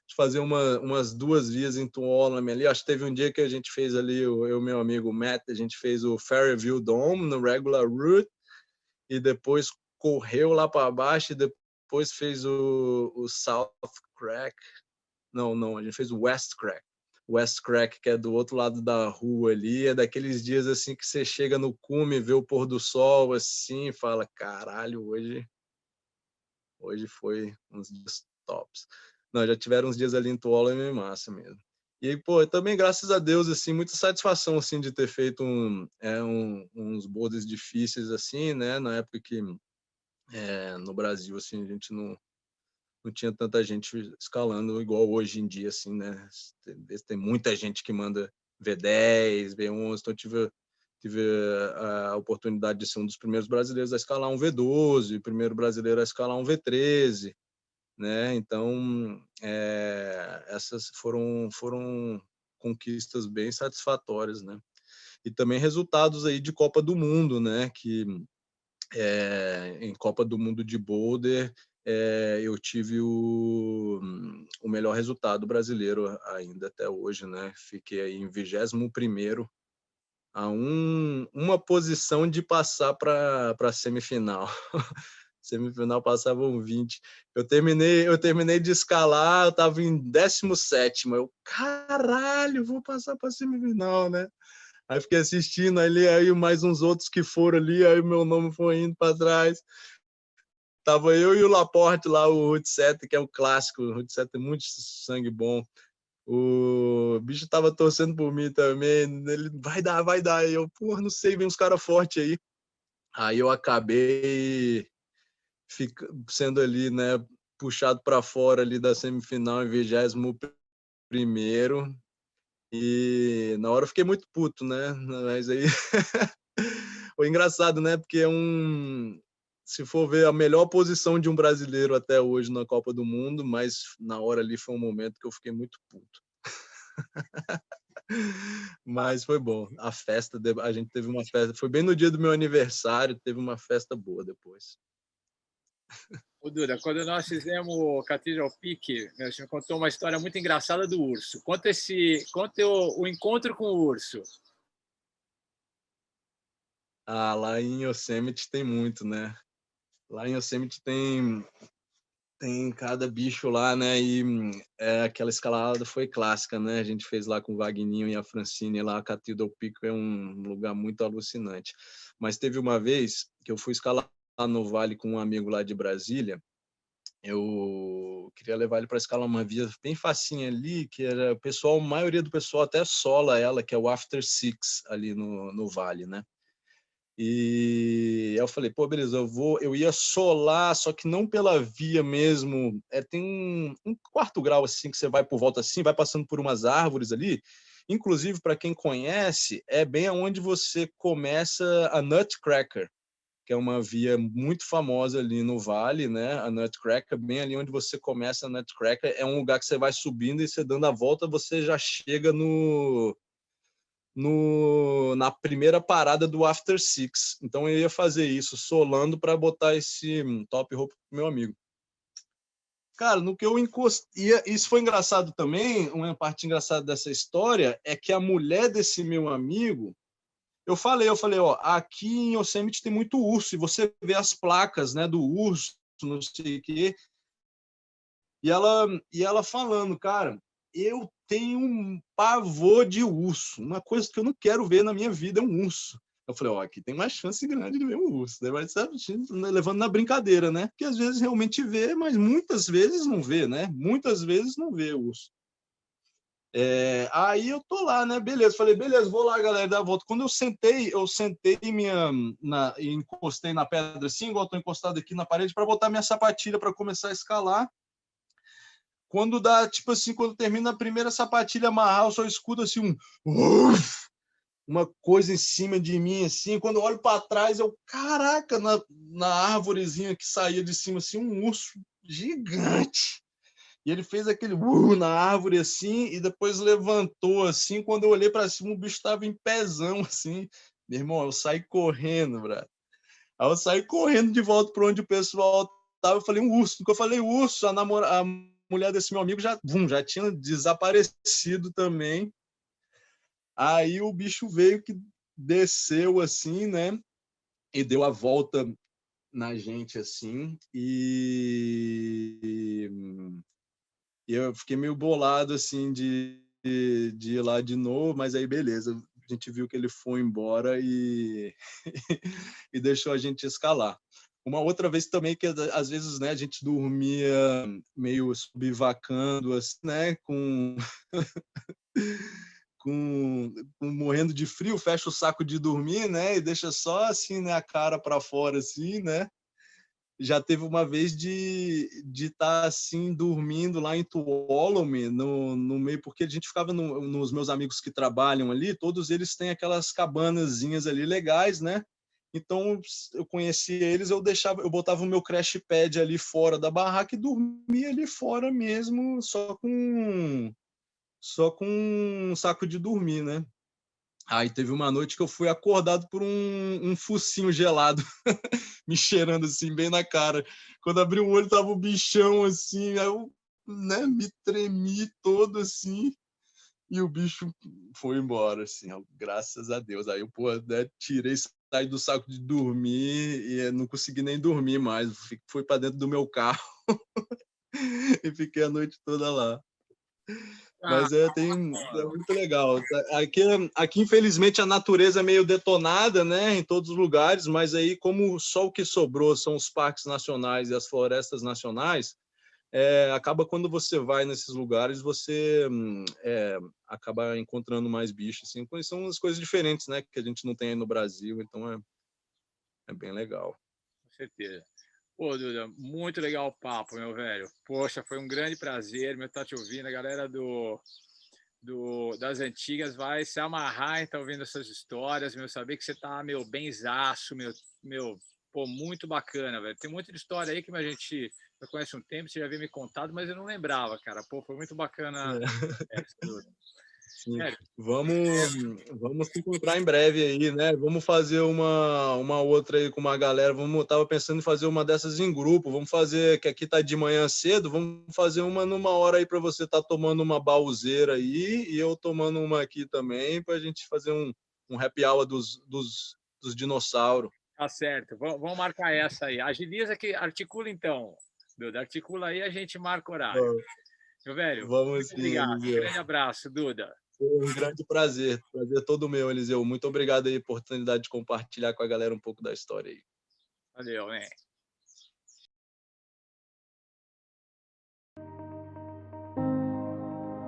S3: de fazer umas 2 vias em Tuolumne ali. Acho que teve um dia que a gente fez ali, eu e meu amigo Matt, a gente fez o Fairview Dome no regular route e depois correu lá para baixo e depois fez o South Crack. Não, a gente fez o West Crack. West Crack, que é do outro lado da rua ali, é daqueles dias assim que você chega no cume, vê o pôr do sol assim, e fala, caralho, hoje foi uns dias tops. Não, já tiveram uns dias ali em Tuola e massa mesmo. E pô, também graças a Deus assim, muita satisfação assim de ter feito uns bodes difíceis assim, né, na época que no Brasil assim a gente não tinha tanta gente escalando igual hoje em dia, assim, né? Tem muita gente que manda V10, V11, então tive a oportunidade de ser um dos primeiros brasileiros a escalar um V12, o primeiro brasileiro a escalar um V13, né? Então, essas foram conquistas bem satisfatórias, né? E também resultados aí de Copa do Mundo, né? Que em Copa do Mundo de Boulder, eu tive o melhor resultado brasileiro ainda até hoje, né? Fiquei aí em 21º, a uma posição de passar para a semifinal. Semifinal passavam 20. Eu terminei de escalar, eu estava em 17º. Eu, caralho, vou passar para a semifinal, né? Aí fiquei assistindo ali, aí mais uns outros que foram ali, aí o meu nome foi indo para trás. Tava eu e o Laporte lá, o Route que é um clássico. O Route é muito sangue bom. O bicho tava torcendo por mim também. Ele vai dar, vai dar. E eu, porra, não sei, vem uns caras fortes aí. Aí eu acabei sendo ali, né, puxado para fora ali da semifinal em 21º. E na hora eu fiquei muito puto, né? Mas aí foi engraçado, né? Porque se for ver a melhor posição de um brasileiro até hoje na Copa do Mundo, mas na hora ali foi um momento que eu fiquei muito puto. Mas foi bom. A gente teve uma festa, foi bem no dia do meu aniversário, teve uma festa boa depois.
S1: Ô, Duda, quando nós fizemos o Cathedral Peak, você me contou uma história muito engraçada do urso. Conta o encontro com o urso.
S3: Ah, lá em Yosemite tem muito, né? Lá em Yosemite tem cada bicho lá, né? E aquela escalada foi clássica, né? A gente fez lá com o Vagninho e a Francine lá, a Cathedral Peak é um lugar muito alucinante. Mas teve uma vez que eu fui escalar no vale com um amigo lá de Brasília. Eu queria levar ele para escalar uma via bem facinha ali, que era o pessoal, a maioria do pessoal até sola ela, que é o After Six ali no vale, né? E eu falei, pô, beleza, eu ia solar, só que não pela via mesmo. Tem um quarto grau assim que você vai por volta assim, vai passando por umas árvores ali. Inclusive, para quem conhece, é bem aonde você começa a Nutcracker, que é uma via muito famosa ali no vale, né? A Nutcracker, bem ali onde você começa a Nutcracker, é um lugar que você vai subindo e você dando a volta, você já chega na primeira parada do After Six. Então eu ia fazer isso solando para botar esse top rope pro meu amigo. Cara, no que eu encostei, isso foi engraçado também, uma parte engraçada dessa história é que a mulher desse meu amigo, eu falei, ó, aqui em Yosemite tem muito urso, e você vê as placas, né, do urso, não sei o quê, e ela falando, cara, eu tenho um pavor de urso. Uma coisa que eu não quero ver na minha vida é um urso. Eu falei, ó, aqui tem mais chance grande de ver um urso. Né? Mas sabe, levando na brincadeira, né? Porque às vezes realmente vê, mas muitas vezes não vê, né? Muitas vezes não vê o urso. Aí eu tô lá, né? Beleza, falei, beleza, vou lá, galera, dar a volta. Quando eu sentei e encostei na pedra assim, igual eu tô encostado aqui na parede, para botar minha sapatilha para começar a escalar. Quando dá, tipo assim, quando termina a primeira sapatilha amarrar, eu só escuto assim uma coisa em cima de mim, assim. Quando eu olho para trás, eu, caraca, na árvorezinha que saía de cima, assim, um urso gigante. E ele fez aquele na árvore assim, e depois levantou assim. Quando eu olhei para cima, o bicho estava em pezão assim. Meu irmão, eu saí correndo, brother. Aí eu saí correndo de volta para onde o pessoal tava. Eu falei, um urso. Quando eu falei urso, a mulher desse meu amigo já tinha desaparecido também. Aí o bicho veio que desceu assim, né? E deu a volta na gente assim. E eu fiquei meio bolado assim de ir lá de novo, mas aí beleza. A gente viu que ele foi embora e deixou a gente escalar. Uma outra vez também que às vezes, né, a gente dormia meio subvacando, assim, né, morrendo de frio, fecha o saco de dormir, né, e deixa só assim, né, a cara para fora, assim, né. Já teve uma vez de estar assim dormindo lá em Tuolumne no meio, porque a gente ficava nos meus amigos que trabalham ali, todos eles têm aquelas cabanazinhas ali legais, né? Então eu conhecia eles, eu botava o meu crash pad ali fora da barraca e dormia ali fora mesmo, só com um saco de dormir, né? Aí teve uma noite que eu fui acordado por um focinho gelado, me cheirando assim, bem na cara. Quando abri o olho, tava o bichão assim, aí eu, né, me tremi todo assim, e o bicho foi embora, assim, graças a Deus. Aí eu, pô, né, saí do saco de dormir e não consegui nem dormir mais. Fui para dentro do meu carro e fiquei a noite toda lá. Mas é muito legal. Aqui, infelizmente, a natureza é meio detonada, né, em todos os lugares, mas aí, como só o que sobrou são os parques nacionais e as florestas nacionais, acaba quando você vai nesses lugares, você acaba encontrando mais bichos. Assim, são as coisas diferentes, né, que a gente não tem aí no Brasil, então é bem legal.
S1: Com certeza. Pô, Duda, muito legal o papo, meu velho. Poxa, foi um grande prazer, meu, estar te ouvindo. A galera das antigas vai se amarrar em estar ouvindo essas histórias, meu, saber que você tá, meu, benzaço, meu, pô, muito bacana, velho. Tem muita história aí que a gente já conhece um tempo, você já havia me contado, mas eu não lembrava, cara. Pô, foi muito bacana essa, Duda.
S3: Sim. Vamos se encontrar em breve aí, né? Vamos fazer uma outra aí com uma galera. Tava pensando em fazer uma dessas em grupo. Vamos fazer, que aqui tá de manhã cedo, vamos fazer uma numa hora aí para você estar tomando uma bauzeira aí e eu tomando uma aqui também, para a gente fazer um happy hour dos dinossauros.
S1: Tá certo, vamos marcar essa aí. Agiliza que articula então, Duda. Articula aí, a gente marca o horário. Meu velho,
S3: vamos sim,
S1: obrigado.
S3: Eliseu.
S1: Um grande abraço, Duda.
S3: Foi um grande prazer. Prazer todo meu, Eliseu. Muito obrigado aí por a oportunidade de compartilhar com a galera um pouco da história aí.
S1: Valeu, né?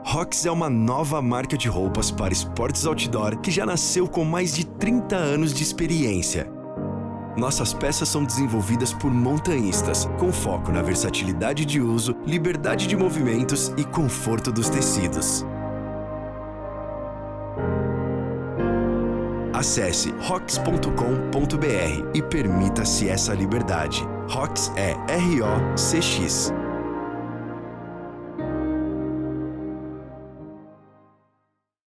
S2: Rox é uma nova marca de roupas para esportes outdoor que já nasceu com mais de 30 anos de experiência. Nossas peças são desenvolvidas por montanhistas, com foco na versatilidade de uso, liberdade de movimentos e conforto dos tecidos. Acesse rox.com.br e permita-se essa liberdade. Rox é ROCX.